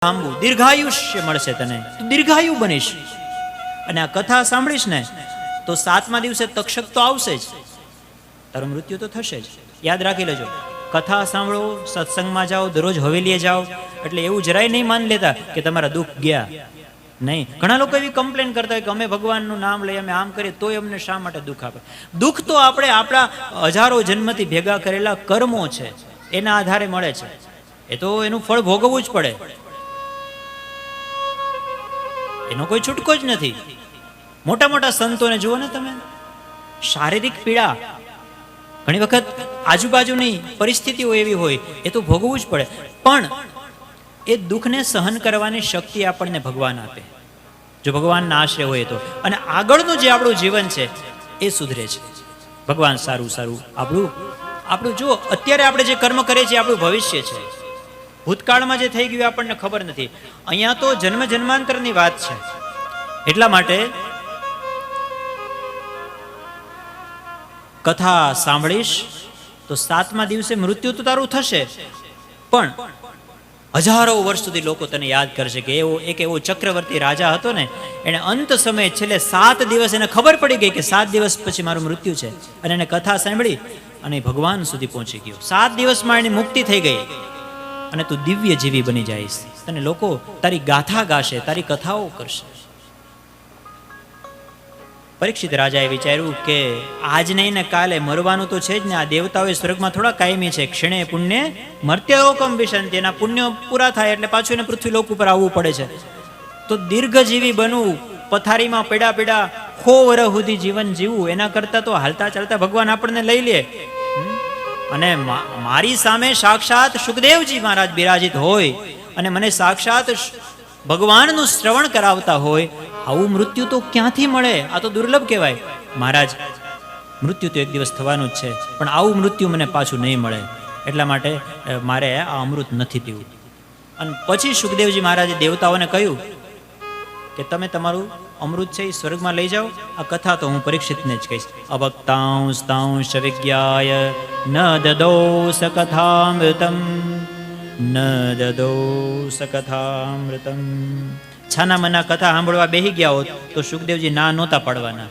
લાંબુ દીર્ઘાયુષ્ય મળશે તને, તું દીર્ઘાયુ બનીશ. અને આ કથા સાંભળીશ ને તો 7મા દિવસે તક્ષક તો આવશે જ, તારું મૃત્યુ તો થશે જ. યાદ રાખી લેજો, કથા સાંભળો, સત્સંગમાં જાઓ, દરરોજ હવેલીએ જાઓ, એટલે એવું જરાય નહીં માન લેતા કે તમારા દુઃખ ગયા. નહીં, ઘણા લોકો એવી કમ્પ્લેન કરતા હોય કે અમે ભગવાનનું નામ લઈએ, અમે આમ કરીએ તોય અમને શા માટે દુઃખ આપે. દુઃખ તો આપણે આપણા હજારો જન્મથી ભેગા કરેલા કર્મો છે એના આધારે મળે છે. એ તો એનું ફળ ભોગવવું જ પડે, એનો કોઈ છૂટકો જ નથી. મોટા મોટા સંતોને જુઓ ને તમે, શારીરિક પીડા ઘણી વખત આજુબાજુની પરિસ્થિતિઓ એવી હોય, એ તો ભોગવવું જ પડે, પણ એ દુઃખને સહન કરવાની શક્તિ આપણને ભગવાન આપે, જો ભગવાનના આશ્રય હોય તો. અને આગળનું જે આપણું જીવન છે એ સુધરે છે. ભગવાન સારું સારું આપણું જો અત્યારે આપણે જે કર્મ કરીએ છીએ આપણું ભવિષ્ય છે. ભૂતકાળમાં જે થઈ ગયું આપણને ખબર નથી. અહીંયા તો જન્મ જન્માંતરની વાત છે. એટલા માટે કથા સાંભળીશ તો 7મા દિવસે મૃત્યુ તો તારું થશે, પણ હજારો વર્ષ સુધી લોકો તને યાદ કરશે કે એવો ચક્રવર્તી રાજા હતો ને, એને અંત સમયે છેલ્લે 7 દિવસ એને ખબર પડી ગઈ કે 7 દિવસ પછી મારું મૃત્યુ છે, અને એને કથા સાંભળી અને ભગવાન સુધી પહોંચી ગયો. 7 દિવસમાં એની મુક્તિ થઈ ગઈ અને તું દિવ્ય જીવી બની જઈશ. તને લોકો તારી ગાથા ગાશે, તારી કથાઓ કરશે. પરીક્ષિત રાજાએ વિચાર્યું કે આજ નહીં ને કાલે મરવાનું તો છે જ ને. આ દેવતાઓ સ્વર્ગમાં થોડા કાયમી છે, ક્ષણે પુણ્ય મર્ત્યલોકમ વિશંતિ. એના પુણ્ય પૂરા થાય એટલે પાછું એને પૃથ્વીલોક ઉપર આવવું પડે છે. તો દીર્ઘજીવી બનવું, પથારીમાં પીડા પીડા 100 વર્ષ સુધી જીવન જીવવું, એના કરતા તો હાલતા ચાલતા ભગવાન આપણને લઈ લે. અને મારી સામે સાક્ષાત સુખદેવજી મહારાજ બિરાજિત હોય અને મને સાક્ષાત ભગવાનનું શ્રવણ કરાવતા હોય, આવું મૃત્યુ તો ક્યાંથી મળે? આ તો દુર્લભ કહેવાય. મહારાજ, મૃત્યુ તો એક દિવસ થવાનું જ છે, પણ આવું મૃત્યુ મને પાછું નહીં મળે, એટલા માટે મારે આ અમૃત નથી પીવું. અને પછી સુખદેવજી મહારાજે દેવતાઓને કહ્યું કે તમે તમારું અમૃત છે એ સ્વર્ગમાં લઈ જાઓ. આ કથા તો હું પરીક્ષિતને જ કહીશ. અભક્તાંસ્તાંશ વિજ્ઞાય ન દદો સકથામૃતમ, ન દદો સકથામૃતમ. છાના મના કથા સાંભળવા બેહી ગયા હોત તો સુખદેવજી ના નહોતા પાડવાના,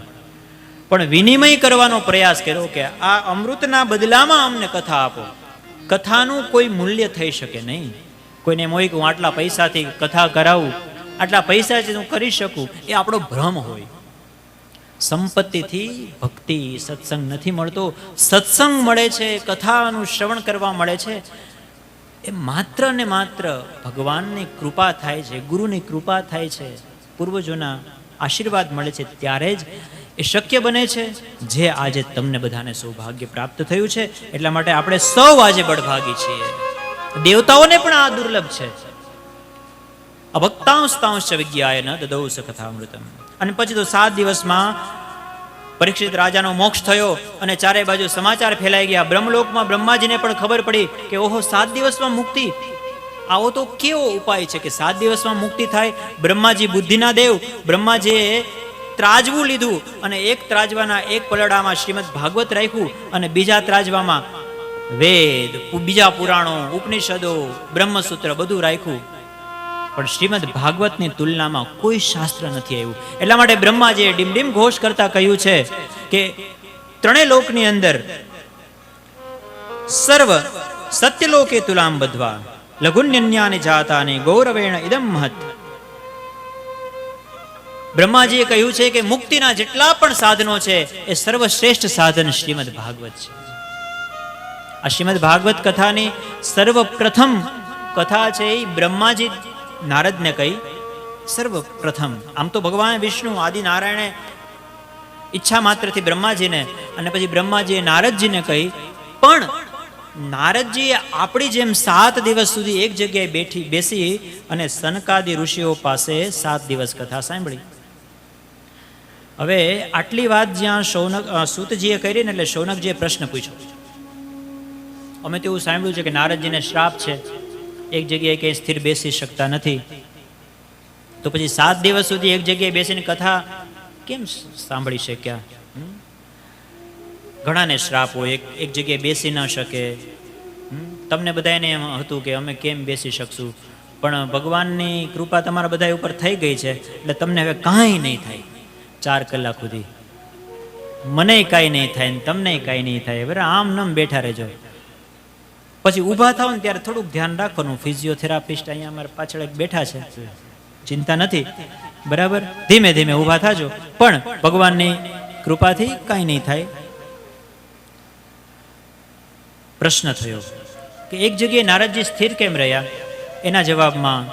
પણ વિનિમય કરવાનો પ્રયાસ કર્યો કે આ અમૃતના બદલામાં અમને કથા આપો. કથાનું કોઈ મૂલ્ય થઈ શકે નહીં. કોઈને એમ હોય કે હું આટલા પૈસાથી કથા કરાવું, આટલા પૈસાથી હું કરી શકું, એ આપણો ભ્રમ હોય. સંપત્તિથી ભક્તિ સત્સંગ નથી મળતો. સત્સંગ મળે છે, કથાનું શ્રવણ કરવા મળે છે, એ માત્ર ને માત્ર ભગવાનની કૃપા થાય છે, ગુરુની કૃપા થાય છે, પૂર્વજોના આશીર્વાદ મળે છે, ત્યારે જ એ શક્ય બને છે, જે આજે તમને બધાને સૌભાગ્ય પ્રાપ્ત થયું છે. એટલા માટે આપણે સૌ આજે બળભાગી છીએ. દેવતાઓને પણ આ દુર્લભ છે. અભક્તાંસ્તાંશ વિજ્ઞાય ન દદૌ સકથામૃતમ. અને પછી તો 7 દિવસમાં પરીક્ષિત રાજાનો મોક્ષ થયો અને ચારે બાજુ સમાચાર ફેલાઈ ગયા. બ્રહ્મલોકમાં બ્રહ્માજીને પણ ખબર પડી કે ઓહો, 7 દિવસમાં મુક્તિ. આવો તો કેવો ઉપાય છે કે 7 દિવસમાં મુક્તિ થાય? બ્રહ્માજી બુદ્ધિના દેવ, બ્રહ્માજીએ ત્રાજવું લીધું અને એક ત્રાજવાના એક પલડામાં શ્રીમદ ભાગવત રાખ્યું અને બીજા ત્રાજવામાં વેદ, બીજા પુરાણો, ઉપનિષદો, બ્રહ્મસૂત્ર બધું રાખ્યું. પણ શ્રીમદ ભાગવતની તુલનામાં કોઈ શાસ્ત્ર નથી આવ્યું. એટલા માટે બ્રહ્માજીએ ડીમ ઘોષ કરતા કહ્યું છે કે ત્રણેય લોકની અંદર સર્વ સત્યલોકે તુલામ બધવા લઘુન્યન્યાની જાતાને ગૌરવેણ ઇદમ મહત. બ્રહ્માજીએ કહ્યું છે કે મુક્તિના જેટલા પણ સાધનો છે એ સર્વશ્રેષ્ઠ સાધન શ્રીમદ ભાગવત છે. આ શ્રીમદ ભાગવત કથાની સર્વપ્રથમ કથા છે એ બ્રહ્માજી નારદને કહી. સર્વપ્રથમ આમ તો ભગવાન વિષ્ણુ આદિ નારાયણે ઈચ્છા માત્રથી બ્રહ્માજીને અને પછી બ્રહ્માજીએ નારદજીને કહી. પણ નારદજીએ આપણી જેમ 7 દિવસ સુધી એક જગ્યાએ બેસી અને સનકાદિ ઋષિઓ પાસે 7 દિવસ કથા સાંભળી. હવે આટલી વાત જ્યાં સૂતજીએ કરી ને એટલે શૌનકજીએ પ્રશ્ન પૂછ્યો. અમે તો એવું સાંભળ્યું છે કે નારદજીને શ્રાપ છે, એક જગ્યાએ કંઈ સ્થિર બેસી શકતા નથી, તો પછી 7 દિવસ સુધી એક જગ્યાએ બેસીને કથા કેમ સાંભળી શક્યા? ઘણાને શ્રાપ હોય, એક જગ્યાએ બેસી ન શકે, તમને બધાને એમ હતું કે અમે કેમ બેસી શકશું, પણ ભગવાનની કૃપા તમારા બધા ઉપર થઈ ગઈ છે એટલે તમને હવે કાંઈ નહીં થાય 4 કલાક સુધી. મને કાંઈ નહીં થાય ને તમને કાંઈ નહીં થાય. બરાબર, આમ નમ બેઠા રહેજો. પછી ઊભા થાવ ને ત્યારે થોડુંક ધ્યાન રાખવાનું. ફિઝિયોથેરાપિસ્ટ અહીંયા અમારા પાછળ એક બેઠા છે, ચિંતા નથી. બરાબર, ધીમે ધીમે ઊભા થાજો, પણ ભગવાનની કૃપાથી કાંઈ નહીં થાય. પ્રશ્ન થયો કે એક જગ્યાએ નારદજી સ્થિર કેમ રહ્યા? એના જવાબમાં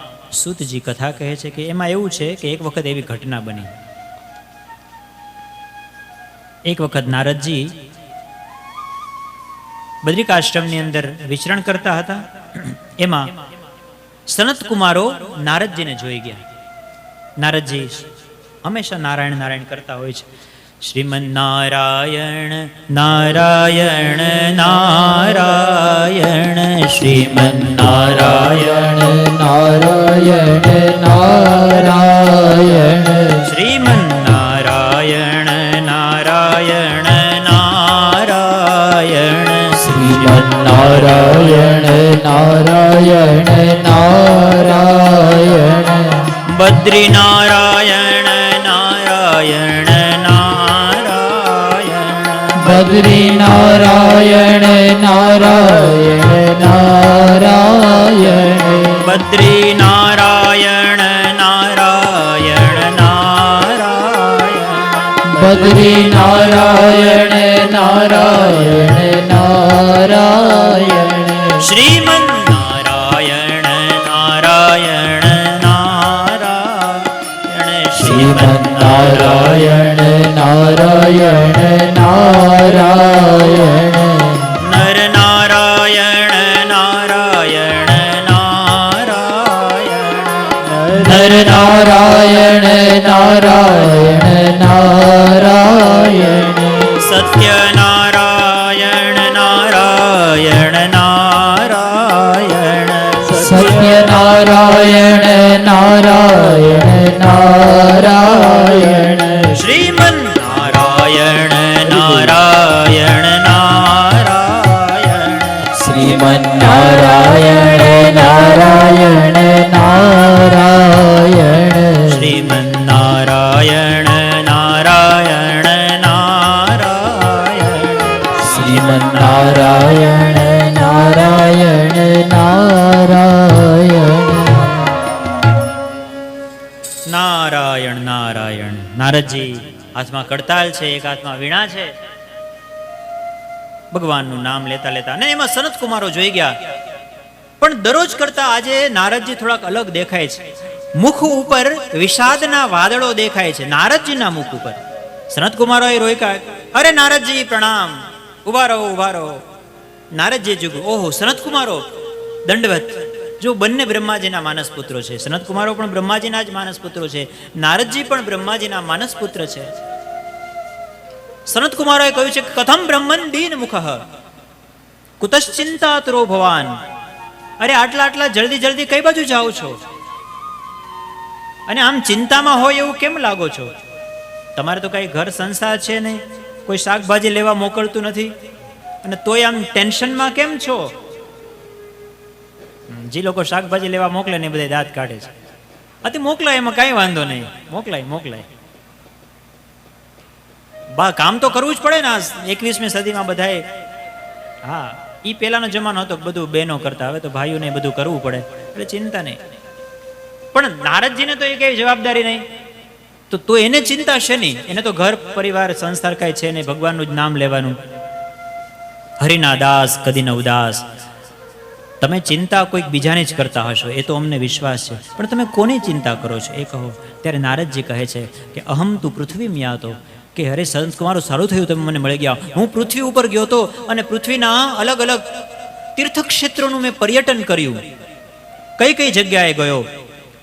સૂતજી કથા કહે છે કે એમાં એવું છે કે એક વખત એવી ઘટના બની. એક વખત નારદજી બદ્રિકાશ્રમની અંદર વિચરણ કરતા હતા. એમાં સનત કુમારો નારદજીને જોઈ ગયા. નારદજી હંમેશા નારાયણ નારાયણ કરતા હોય છે. શ્રીમન નારાયણ નારાયણ નારાયણ, શ્રીમન નારાયણ નારાયણ નારાયણ, શ્રીમન નારાયણ નારાયણ નારાયણ, શ્રીમન નારાયણ નારાયણ નારાયણ, બદ્રી નારાયણ નારાયણ બદ્રી નારાયણ નારાયણ નારાયણ, બદ્રી નારાયણ નારાયણ નારાયણ, બદ્રી નારાયણ નારાયણ નારાયણ, શ્રીમન નારાયણ નારાયણ નારાયણ, શ્રીમન નારાયણ નારાયણ નારાયણ, નર નારાયણ નારાયણ નારાયણ, નર નારાયણ નારાયણ નારાયણ, સત્ય નારાયણ નારાયણ નારાયણ, સત્ય નારાયણ નારાયણ નારાયણ, શ્રીમન નારાયણ નારાયણ નારાયણ, શ્રીમન નારાયણ નારાયણ નારાયણ, શ્રીમન નારાયણ નારાયણ નારાયણ, શ્રીમન નારાયણ નારાયણ નારાયણ, નારાયણ નારાયણ. નારદજી હાથમાં કડતાલ છે, એક હાથમાં વીણા છે, ભગવાનનું નામ લેતા લેતા. અને એમાં સનત કુમારો જોઈ ગયા. પણ દરરોજ કરતા આજે નારદજી થોડાક અલગ દેખાય છે. મુખ ઉપર વિષાદના વાદળો દેખાય છે નારદજીના મુખ ઉપર. સનત કુમારો એ રોક્યા, અરે નારદજી પ્રણામ, ઉભા રહો ઉભા રહો. નારદજી જુગું, ઓહો સનત કુમારો દંડવત. જો બંને બ્રહ્માજીના માનસ પુત્રો છે, સનત કુમારો પણ બ્રહ્માજીના જ માનસ પુત્રો છે, નારદજી પણ બ્રહ્માજીના માનસ પુત્ર છે. સનત કુમારોએ કહ્યું છે કથમ બ્રહ્મન દીન મુખ કુતશ્ચિંતાતુરો ભવાન. અરે આટલા આટલા જલ્દી જલ્દી કઈ બાજુ જાઓ છો? અને આમ ચિંતામાં હોય એવું કેમ લાગો છો? તમારે તો કઈ ઘર સંસાર છે નહીં, કોઈ શાકભાજી લેવા મોકલતું નથી, અને તોય આમ ટેન્શનમાં કેમ છો? જે લોકો શાકભાજી લેવા મોકલે ને બધા દાંત કાઢે છે. અતિ મોકલાય, એમાં કઈ વાંધો નહીં, મોકલાય મોકલાય. કામ તો કરવું જ પડે ને. 21મી સદીમાં બધાએ, હા ઈ પેલાનો જમાનો હતો, બધું બહેનો કરતા, હવે તો ભાઈઓને બધું કરવું પડે, એટલે ચિંતા નહીં. પણ નારદજીને તો એ કઈ જવાબદારી નહીં, તો એને ચિંતા છે નહીં. એને તો ઘર પરિવાર સંસાર કઈ છે નહીં, ભગવાનનું જ નામ લેવાનું. હરિના દાસ કદી ન ઉદાસ. તમે ચિંતા કોઈક બીજાને જ કરતા હશો, એ તો અમને વિશ્વાસ છે, પણ તમે કોની ચિંતા કરો છો એ કહો. ત્યારે નારદજી કહે છે કે અહમ તું પૃથ્વી મ્યાતો, કે અરે સંત કુમારો સારું થયું તમે મને મળી ગયા. હું પૃથ્વી ઉપર ગયો હતો અને પૃથ્વીના અલગ અલગ તીર્થક્ષેત્રોનું મેં પર્યટન કર્યું. કઈ કઈ જગ્યાએ ગયો?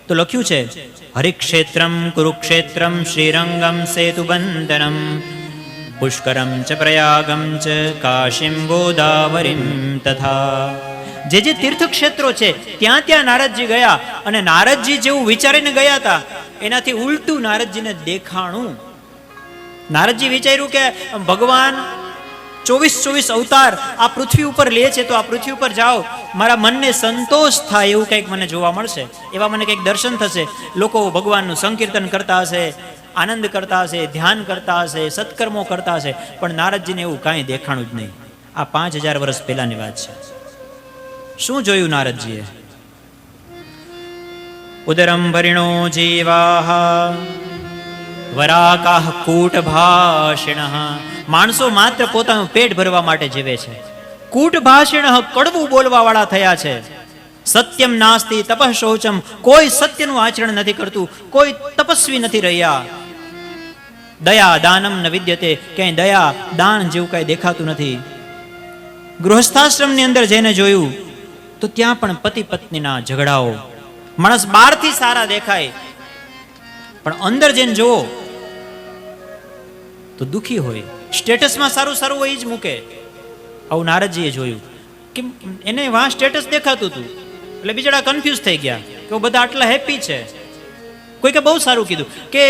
તો લખ્યું છે હરિક્ષેત્રમ કુરુક્ષેત્રમ શ્રીરંગમ સેતુબંધનમ પુષ્કરમ ચ પ્રયાગમ ચ કાશીમ ગોદાવરીમ તથા. જે જે તીર્થક્ષેત્રો છે ત્યાં ત્યાં નારદજી ગયા, અને નારદજી જેવું વિચારીને ગયા હતા એનાથી ઉલટું નારદજીને દેખાણું. નારદજી વિચાર્યું કે ભગવાન 24 અવતાર આ પૃથ્વી ઉપર લે છે, તો આ પૃથ્વી ઉપર જાઓ, મારા મનને સંતોષ થાય એવું કંઈક મને જોવા મળશે, એવા મને કંઈક દર્શન થશે. લોકો ભગવાનનું સંકીર્તન કરતા હશે, આનંદ કરતા હશે, ધ્યાન કરતા હશે, સત્કર્મો કરતા હશે, પણ નારદજીને એવું કાંઈ દેખાણું જ નહીં. આ 5000 વર્ષ પહેલાની વાત છે. શું જોયું નારદજીએ? ઉદરમ ભરિણો જીવાહ વરાકાહ કૂટ ભાષિણ. માણસો માત્ર પોતાનું પેટ ભરવા માટે જીવે છે. કૂટ ભાષિણ, કડવું બોલવા વાળા થયા છે. સત્યમ નાસ્તિ તપઃ શૌચમ, કોઈ સત્યનું આચરણ નથી કરતું, કોઈ તપસ્વી નથી રહ્યા. દયા દાનમ ન વિદ્યતે, ક્યાંય દયા દાન જેવું કઈ દેખાતું નથી. ગૃહસ્થાશ્રમની અંદર જઈને જોયું તો ત્યાં પણ પતિ પત્નીના ઝઘડાઓ. માણસ બહારથી સારા દેખાય, પણ અંદર જઈને જુઓ તો દુખી હોય. સ્ટેટસમાં સારું સારું હોય જ મૂકે. આવું નારદજીએ જોયું કે એને વાં સ્ટેટસ દેખાતું હતું, એટલે બિચારા કન્ફ્યુઝ થઈ ગયા કે બધા આટલા હેપી છે. કોઈ કે બહુ સારું કીધું કે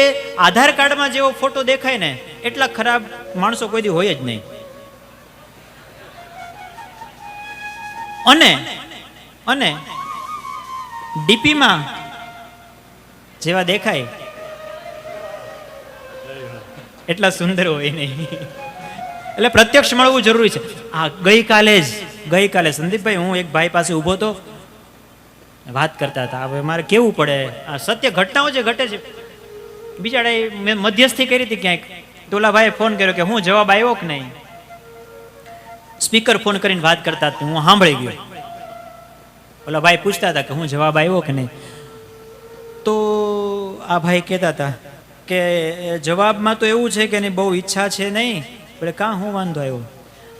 આધાર કાર્ડમાં જેવો ફોટો દેખાય ને એટલા ખરાબ માણસો કોઈ દી હોય જ નહીં. અને ડીપીમાં જેવા દેખાય એટલા સુંદર હોય નહીં. એટલે પ્રત્યક્ષ મળવું જરૂરી છે. આ ગઈકાલે સંદીપભાઈ, હું એક ભાઈ પાસે ઊભો તો વાત કરતા હતા. હવે મારે કેવું પડે, આ સત્ય ઘટનાઓ જે ઘટે છે. બિચારા મેં મધ્યસ્થી કરી હતી ક્યાંક, તો ઓલા ભાઈએ ફોન કર્યો કે હું જવાબ આવ્યો કે નહીં. સ્પીકર ફોન કરીને વાત કરતા હતા, હું સાંભળી ગયો. ઓલા ભાઈ પૂછતા હતા કે હું જવાબ આવ્યો કે નહીં. તો આ ભાઈ કહેતા હતા કે જવાબમાં તો એવું છે કે એની બહુ ઈચ્છા છે નહીં. એટલે કાં હું વાંધો આવ્યો?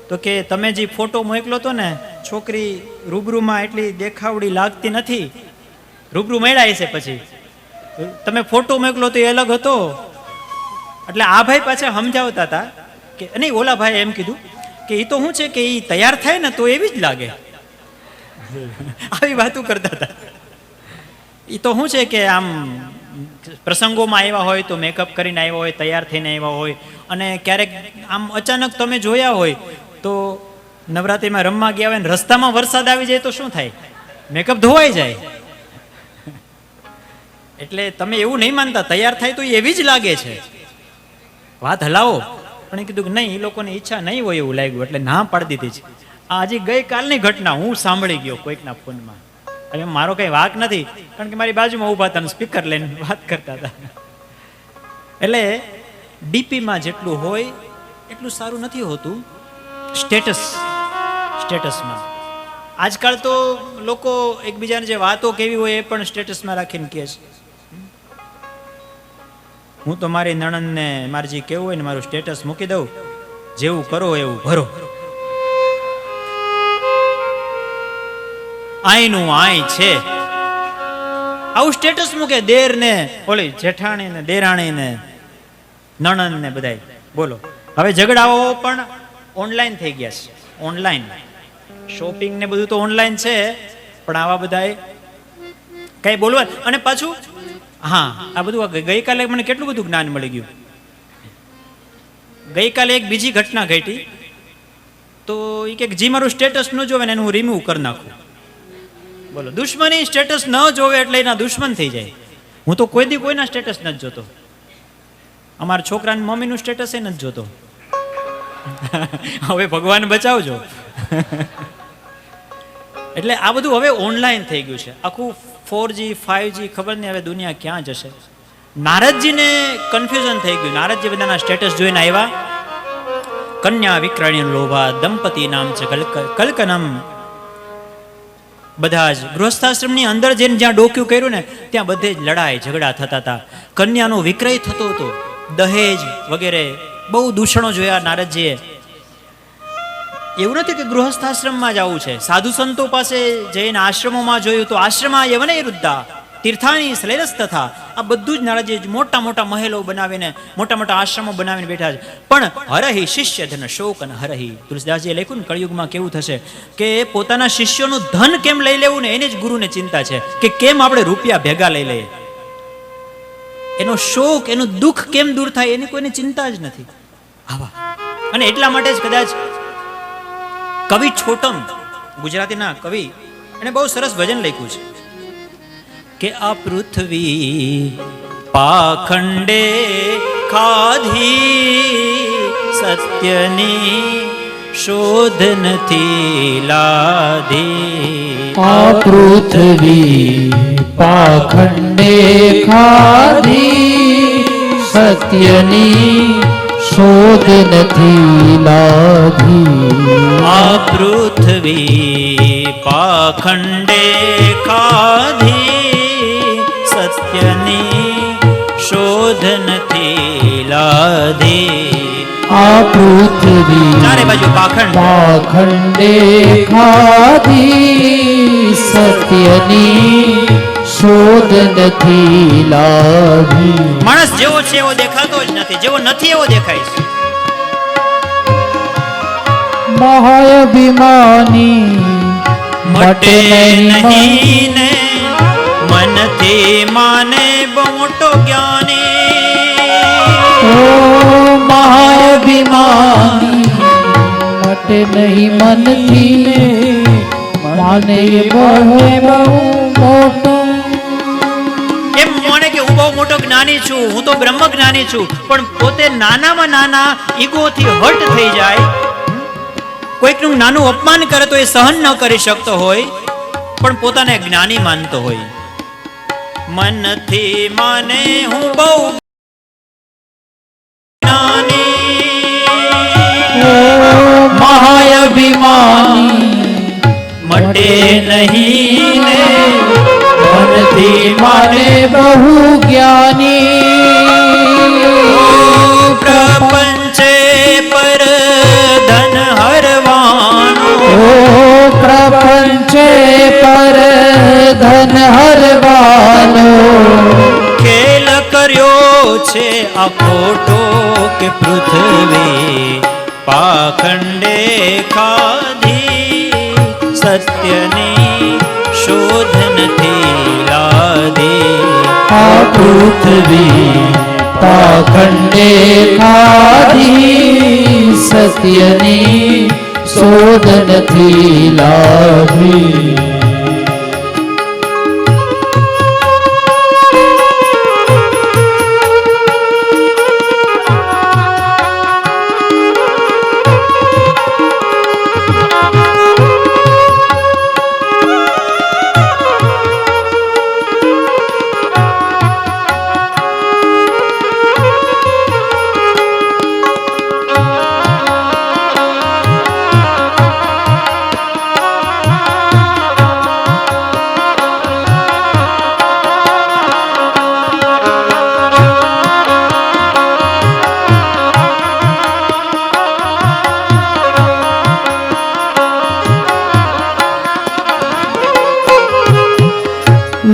તો કે તમે જે ફોટો મોકલો તો ને, છોકરી રૂબરૂમાં એટલી દેખાવડી લાગતી નથી. રૂબરૂ મળ્યા છે પછી તમે ફોટો મોકલો તો એ અલગ હતો. એટલે આ ભાઈ પાછા સમજાવતા હતા કે નહીં, ઓલા ભાઈ એમ કીધું કે એ તો શું છે કે એ તૈયાર થાય ને તો એવી જ લાગે. આવી વાતો કરતા હતા. એ તો શું છે કે આમ પ્રસંગોમાં આવ્યા હોય તો મેકઅપ કરીને આવ્યા હોય, તૈયાર થઈને આવ્યા હોય, અને ક્યારેક આમ અચાનક તમે જોયા હોય તો નવરાત્રિમાં રમવા ગયા હોય ને રસ્તામાં વરસાદ આવી જાય તો શું થાય? મેકઅપ ધોવાઈ જાય. એટલે તમે એવું નહીં માનતા, તૈયાર થાય તો એવી જ લાગે છે. વાત હલાવો. પણ એ કીધું કે નહીં, એ લોકોની ઈચ્છા નહીં હોય એવું લાગ્યું, એટલે ના પાડી દીધી છે. આ હજી ગઈકાલની ઘટના હું સાંભળી ગયો કોઈકના ફોનમાં. એટલે મારો કઈ વાક નથી, કારણ કે મારી બાજુમાં ઊભા હતા, સ્પીકર લઈને વાત કરતા હતા. એટલે ડીપીમાં જેટલું હોય એટલું સારું નથી હોતું સ્ટેટસમાં. આજકાલ તો લોકો એકબીજાને જે વાતો કેવી હોય એ પણ સ્ટેટસમાં રાખીને કહે છે. હું તો મારી નણંદને મારે જે કેવું હોય ને મારું સ્ટેટસ મૂકી દઉં, જેવું કરો એવું ભરો. આઈનું આઈ છે આવું સ્ટેટસ મૂકે. દેર ને ઓલી જેઠાણી ને દેરાણી ને નણંદ ને બધાય. બોલો, હવે ઝઘડાઓ પણ ઓનલાઈન થઈ ગયા છે. ઓનલાઈન શોપિંગ ને બધું તો ઓનલાઈન છે, પણ આવા બધાય કઈ બોલવા. અને પાછું હા, આ બધું ગઈકાલે મને કેટલું બધું જ્ઞાન મળી ગયું. ગઈકાલે એક બીજી ઘટના ઘટી. તો એ કે જે મારું સ્ટેટસ ન જોવે ને એનું હું રિમૂવ કરી નાખું. બોલો, દુશ્મની સ્ટેટસ ન જોવે એટલે એના દુશ્મન થઈ જાય. હું તો કોઈ દી કોઈના સ્ટેટસ નથી જોતો. અમારા છોકરાની મમ્મીનું સ્ટેટસ એ નથી જોતો. હવે ભગવાન બચાવજો. એટલે આ બધું હવે ઓનલાઈન થઈ ગયું છે. આખું 4G 5G ખબર નહીં હવે દુનિયા ક્યાં જશે. નારદજીને કન્ફ્યુઝન થઈ ગયું. નારદજી બધાના સ્ટેટસ જોઈને આવ્યા. કન્યા વિક્રયણ લોભા દંપતી નામ છે કલ્કનમ. બધા જ ગૃહસ્થાશ્રમની અંદર જઈને જ્યાં ડોક્યું કર્યું ને ત્યાં બધે જ લડાઈ ઝઘડા થતા હતા. કન્યાનો વિક્રય થતો હતો, દહેજ વગેરે બહુ દૂષણો જોયા નારદજીએ. એવું નથી કે ગૃહસ્થાશ્રમમાં જ આવું છે. સાધુ સંતો પાસે જઈને આશ્રમોમાં જોયું તો આશ્રમમાં યવને વૃદ્ધા તીર્થાણી શ્લેષ તથા. આ બધું જ નારદજી મોટા મોટા મહેલો બનાવીને, મોટા મોટા આશ્રમો બનાવીને બેઠા છે. પણ હરહી શિષ્ય ધન શોક અને હરહી. તુલસીદાસજીએ લખ્યું ને કળિયુગમાં કેવું થશે કે પોતાના શિષ્યોનું ધન કેમ લઈ લેવું ને એની જ ગુરુને ચિંતા છે કે કેમ આપણે રૂપિયા ભેગા લઈ લઈએ. એનો શોક, એનું દુઃખ કેમ દૂર થાય એની કોઈને ચિંતા જ નથી. આવા અને એટલા માટે જ કદાચ કવિ છોટમ, ગુજરાતીના કવિ, એને બહુ સરસ ભજન લખ્યું છે કે આ પૃથ્વી પાખંડે ખાધી, સત્યની શોધ નથી લાધી. આ પૃથ્વી પાખંડે ખાધી, સત્યની શોધ નથી લાધી. આ પૃથ્વી પાખંડે ખાધી, સત્યની શોધ નથી લાધી. આ પૃથ્વી ચારે બાજુ પાખંડ, પાખંડે ખાધી, સત્યની શોધ નથી લાવી. માણસ જેવો છે એવો દેખાતો જ નથી, જેવો નથી એવો દેખાય છે. મહાઅભિમાની મટે નહીં ને મનથી માને બહુ મોટો જ્ઞાની. ઓ મહાઅભિમાની મટે નહીં મનથી માને બહુ મોટો. એમ માને કે હું બહુ મોટો જ્ઞાની છું, હું તો બ્રહ્મ જ્ઞાની છું, પણ પોતે નાનામાં નાના ઈગોથી હર્ટ થઈ જાય. કોઈકનું નાનું અપમાન કરે તો એ સહન ન કરી શકતો હોય, પણ પોતાને જ્ઞાની માનતો હોય. મનથી માને હું બહુ મહાઅભિમાની મટે નહીં ને મનથી માને બહુ જ્ઞાની. પ્રપંચે પર ધન હરવાનો, ઓ પ્રપંચે પર ધન હરવાનો. ખેલ કર્યો છે આ ખોટો કે પૃથ્વી પાખંડે ખાધી, સત્યની શોધ નથી લાધી. આ પૃથ્વી પાખંડે ખાધી, સત્યની શોધ નથી લાવી.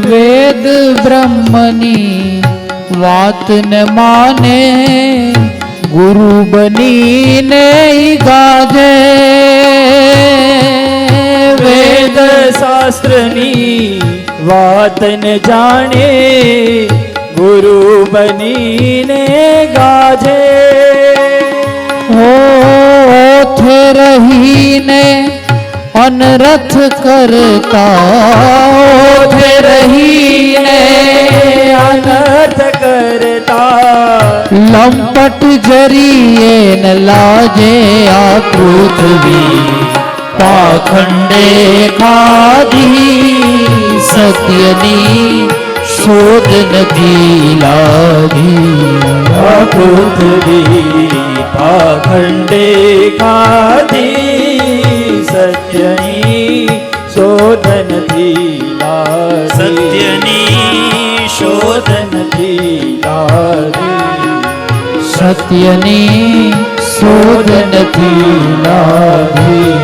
વેદ બ્રહ્મની વાત ન માને, ગુરુ બનીને ગાજે. વેદ શાસ્ત્રની વાત ન જાણે, ગુરુ બનીને ગાજે. ઓથે રહીને અનરથ કરતા, ઓથે રહીને અનર્થ કરતા. લંપટ જરીએ ન લાજે. આ પૃથ્વી પાખંડે ખાધી, સત્યની શોધ નથી લાગી. આ પૃથ્વી પાખંડે ખાધી, સત્યની શોધ નથી લાગી. સત્યની શોધ નથી લાગી. સત્યની શોધ નથી લાગી.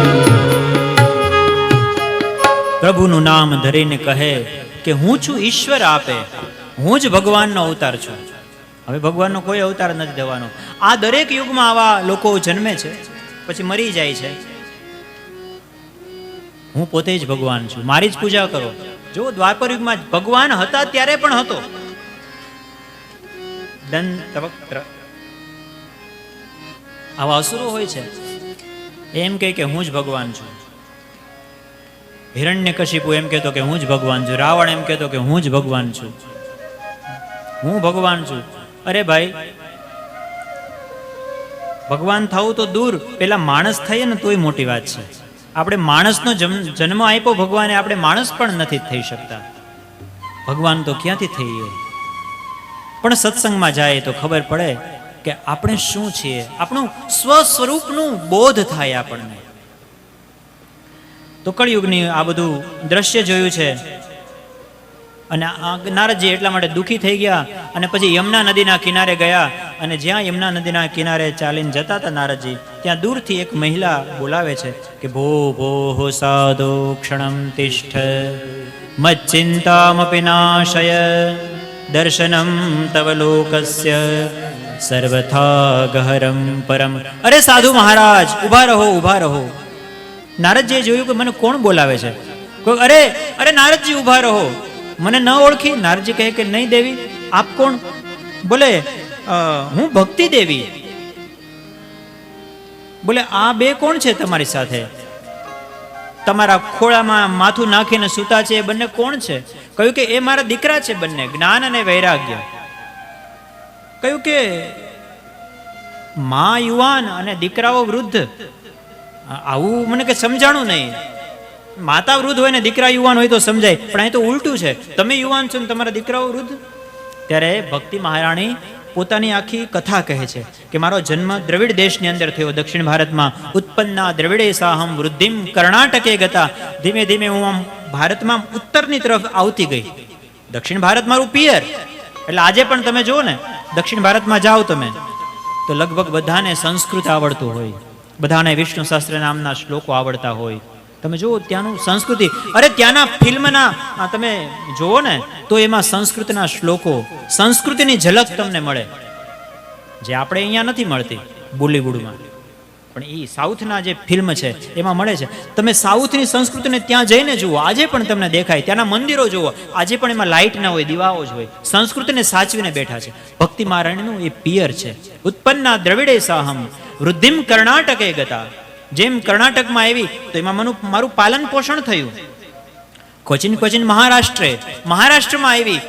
પ્રભુનું નામ ધરીને કહે કે હું છું ઈશ્વર આપે, હું જ ભગવાનનો અવતાર છું. હવે ભગવાનનો કોઈ અવતાર નથી દેવાનો. આ દરેક યુગમાં આવા લોકો જન્મે છે, પછી મરી જાય છે. હું પોતે જ ભગવાન છું, મારી જ પૂજા કરો. જો દ્વાપર યુગમાં ભગવાન હતા ત્યારે પણ હતો. દંતવક્ત્ર આવા અસુરો હોય છે, એમ કહે કે હું જ ભગવાન છું. હિરણ્યકશિપુ એમ કહેતો કે હું જ ભગવાન છું. રાવણ એમ કહેતો કે હું જ ભગવાન છું, હું ભગવાન છું. અરે ભાઈ, ભગવાન થવું તો દૂર, પેલા માણસ થઈએ ને તોય મોટી વાત છે. આપણે માણસનો જન્મ આપ્યો ભગવાને, આપણે માણસ પણ નથી થઈ શકતા. ભગવાન તો ક્યાંથી થઈએ? પણ સત્સંગમાં જાય તો ખબર પડે કે આપણે શું છીએ, આપણું સ્વસ્વરૂપનું બોધ થાય આપણને. તો કળિયુગની આ બધું દ્રશ્ય જોયું છે અને નારદજી એટલા માટે દુઃખી થઈ ગયા અને પછી યમુના નદીના કિનારે ગયા. અને જ્યાં યમુના નદીના કિનારે ચાલીને જતા હતા નારદજી, ત્યાં દૂરથી એક મહિલા બોલાવે છે કે ભો ભો સાધો ક્ષણમ તિષ્ઠ મચ્ચિંતામપિ નાશય દર્શનમ તવ લોકસ્ય સર્વથા ગહરમ પરમ. અરે સાધુ મહારાજ, ઉભા રહો, ઉભા રહો. નારદજીએ જોયું કે મને કોણ બોલાવે છે. અરે અરે નારદજી ઉભા રહો, મને ન ઓળખી? નારદજી કહે કે નહીં દેવી, આપ કોણ? બોલે હું ભક્તિ દેવી. બોલે આ બે કોણ છે તમારી સાથે? તમારા ખોળામાં માથું નાખીને સૂતા છે એ બંને કોણ છે? કહ્યું કે એ મારા દીકરા છે બંને, જ્ઞાન અને વૈરાગ્ય. કહ્યું કે માં યુવાન અને દીકરાઓ વૃદ્ધ. આવું મને કે સમજાણું નહીં. માતા વૃદ્ધ હોય ને દીકરા યુવાન હોય તો સમજાય, પણ અહીં તો ઉલટું છે. તમે યુવાન છો ને તમારા દીકરાઓ વૃદ્ધ. ત્યારે ભક્તિ મહારાણી પોતાની આખી કથા કહે છે કે મારો જન્મ દ્રવિડ દેશની અંદર થયો, દક્ષિણ ભારતમાં. ઉત્પન્ના દ્રવિડે સાહમ વૃદ્ધિમ કર્ણાટકે ગતા. ધીમે ધીમે હું આમ ભારતમાં ઉત્તરની તરફ આવતી ગઈ. દક્ષિણ ભારત મારું પિયર. એટલે આજે પણ તમે જુઓ ને, દક્ષિણ ભારતમાં જાઓ તમે તો લગભગ બધાને સંસ્કૃત આવડતું હોય, બધાને વિષ્ણુ સહસ્ત્ર નામના શ્લોકો આવડતા હોય. તમે જુઓ ત્યાંનું સંસ્કૃતિ. અરે ત્યાંના ફિલ્મના તમે જુઓ ને તો એમાં સંસ્કૃતના શ્લોકો, સંસ્કૃતિની ઝલક તમને મળે, જે આપણે અહીંયા નથી મળતી બોલીવુડમાં. પણ એ સાઉથના જે ફિલ્મ છે એમાં મળે છે. તમે સાઉથની સંસ્કૃતિને ત્યાં જઈને જુઓ, આજે પણ તમને દેખાય. ત્યાંના મંદિરો જુઓ, આજે પણ એમાં લાઇટ ના હોય, દીવાઓ જ હોય. સંસ્કૃતિને સાચવીને બેઠા છે. ભક્તિ મહારાણીનું એ પિયર છે. ઉત્પન્ના દ્રવિડે સાહમ વૃદ્ધિમ કર્ણાટકે ગતા. જેમ કર્ણાટકમાં આવી તો એમાં મારું પાલન પોષણ થયું. કોચિન મહારાષ્ટ્રમાં આવી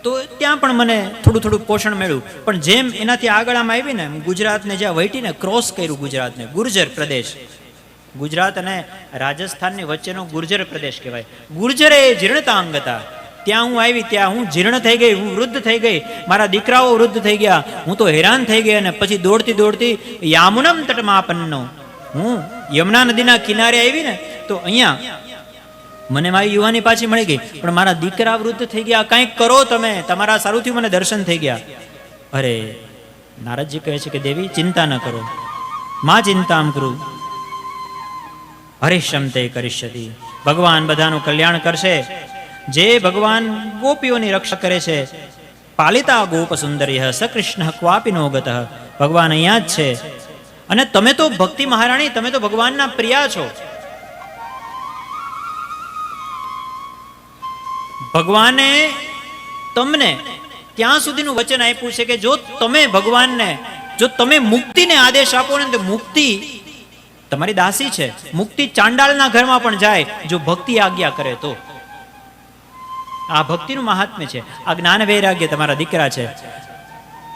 તો ત્યાં પણ મને થોડું પોષણ મળ્યું. પણ જેમ એનાથી આગળ આમ આવી ને, ગુજરાતને જ્યાં વહીટીને ક્રોસ કર્યું, ગુજરાતને ગુર્જર પ્રદેશ, ગુજરાત અને રાજસ્થાનની વચ્ચેનો ગુર્જર પ્રદેશ કહેવાય. ગુર્જરે જીર્ણતાંગ હતા. ત્યાં હું આવી, ત્યાં હું જીર્ણ થઈ ગઈ, હું વૃદ્ધ થઈ ગઈ, મારા દીકરાઓ વૃદ્ધ થઈ ગયા, હું તો હેરાન થઈ ગઈ. અને પછી દોડતી યામુનમ તટમાપન્નો, હું યમુના નદીના કિનારે આવી ને તો અહીંયા મને મારી યુવાની પાછી મળી ગઈ, પણ મારા દીકરા વૃદ્ધ થઈ ગયા. કંઈક કરો તમે, તમારા સારુંથી મને દર્શન થઈ ગયા. અરે નારદજી કહે છે કે દેવી ચિંતા ન કરો, માં ચિંતામ કરું હરિશ્યમ તે કરિષ્યતિ. ભગવાન બધાનું કલ્યાણ કરશે. જે ભગવાન ગોપીઓની રક્ષા કરે છે, પાલિતા ગોપ સુંદર્ય સ કૃષ્ણ ક્વાપી નો ગતઃ. ભગવાન અહીંયા જ છે. અને તમે તો ભક્તિ મહારાણી, તમે તો ભગવાનના પ્રિયા છો. ભગવાને તમને ત્યાં સુધીનું વચન આપ્યું છે કે જો તમે ભગવાનને, જો તમે મુક્તિને આદેશ આપો ને તો મુક્તિ તમારી દાસી છે. મુક્તિ ચાંડાળના ઘરમાં પણ જાય જો ભક્તિ આજ્ઞા કરે તો. આ ભક્તિનું મહાત્મ્ય છે. આ જ્ઞાન વૈરાગ્ય તમારા દીકરા છે.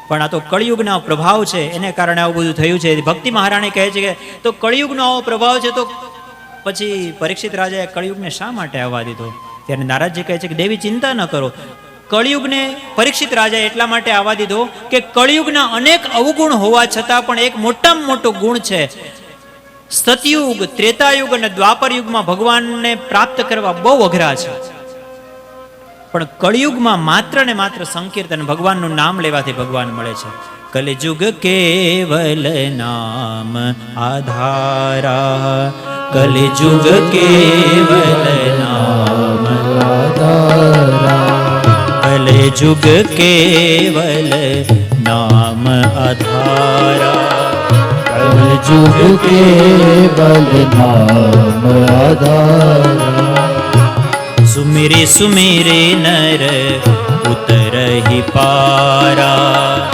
પણ આ તો કળિયુગનો પ્રભાવ છે, એને કારણે આવું બધું થયું છે. ભક્તિ મહારાણી કહે છે કે તો કળિયુગનો આવો પ્રભાવ છે તો પછી પરીક્ષિત રાજાએ કળિયુગને શા માટે આવવા દીધો? ત્યારે નારદજી કહે છે કે દેવી ચિંતા ન કરો. કળિયુગને પરીક્ષિત રાજાએ એટલા માટે આવવા દીધો કે કળિયુગના અનેક અવગુણ હોવા છતાં પણ એક મોટામાં મોટો ગુણ છે. સતયુગ, ત્રેતાયુગ અને દ્વાપર યુગમાં ભગવાનને પ્રાપ્ત કરવા બહુ અઘરા છે. પણ કળિયુગમાં માત્ર ને માત્ર સંકીર્તન, ભગવાનનું નામ લેવાથી ભગવાન મળે છે. કલિયુગ કેવલ નામ આધારા, કલિયુગ કેવલ નામ આધારા, કલિયુગ કેવલ નામ આધારા, કલિયુગ કેવલ નામ આધારા. સુમિરે નર ઉતરહિ પારા,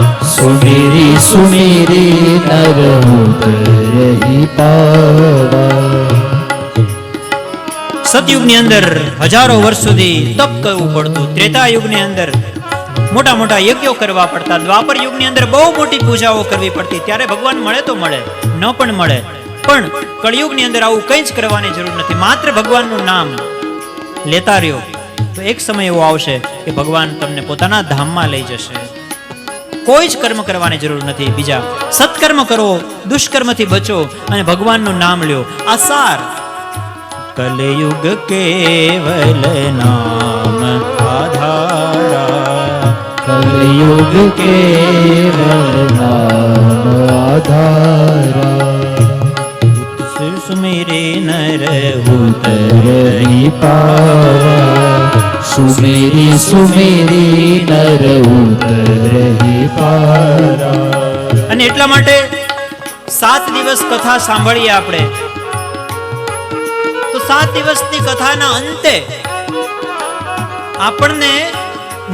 સુમેરી સુમેરી નર ઉતરહી પાવા. સતયુગની અંદર હજારો વર્ષ સુધી તપ કરવું પડતું. ત્રેતા યુગની અંદર મોટા મોટા યજ્ઞો કરવા પડતા. દ્વાપર યુગની અંદર બહુ મોટી પૂજાઓ કરવી પડતી. ત્યારે ભગવાન મળે તો મળે, ન પણ મળે. પણ કળિયુગની અંદર આવું કંઈ જ કરવાની જરૂર નથી. માત્ર ભગવાનનું નામ લેતા રહ્યો તો એક સમય એવો આવશે કે ભગવાન તમને પોતાના ધામમાં લઈ જશે. કોઈ જ કર્મ કરવાની જરૂર નથી. બીજા સત્કર્મ કરો, દુષ્કર્મથી બચો અને ભગવાનનું નામ લ્યો. આ સાર. કલયુગ કેવલ નામ આધારા, કલયુગ કેવલ નામ આધારા. સુમેરે નર ઉતરહી પાવા, સુમેરી સુમેરી નર ઉતરહી પાવા. અને એટલા માટે 7 દિવસ કથા સાંભળીએ આપણે. તો 7 દિવસની કથાના અંતે આપણને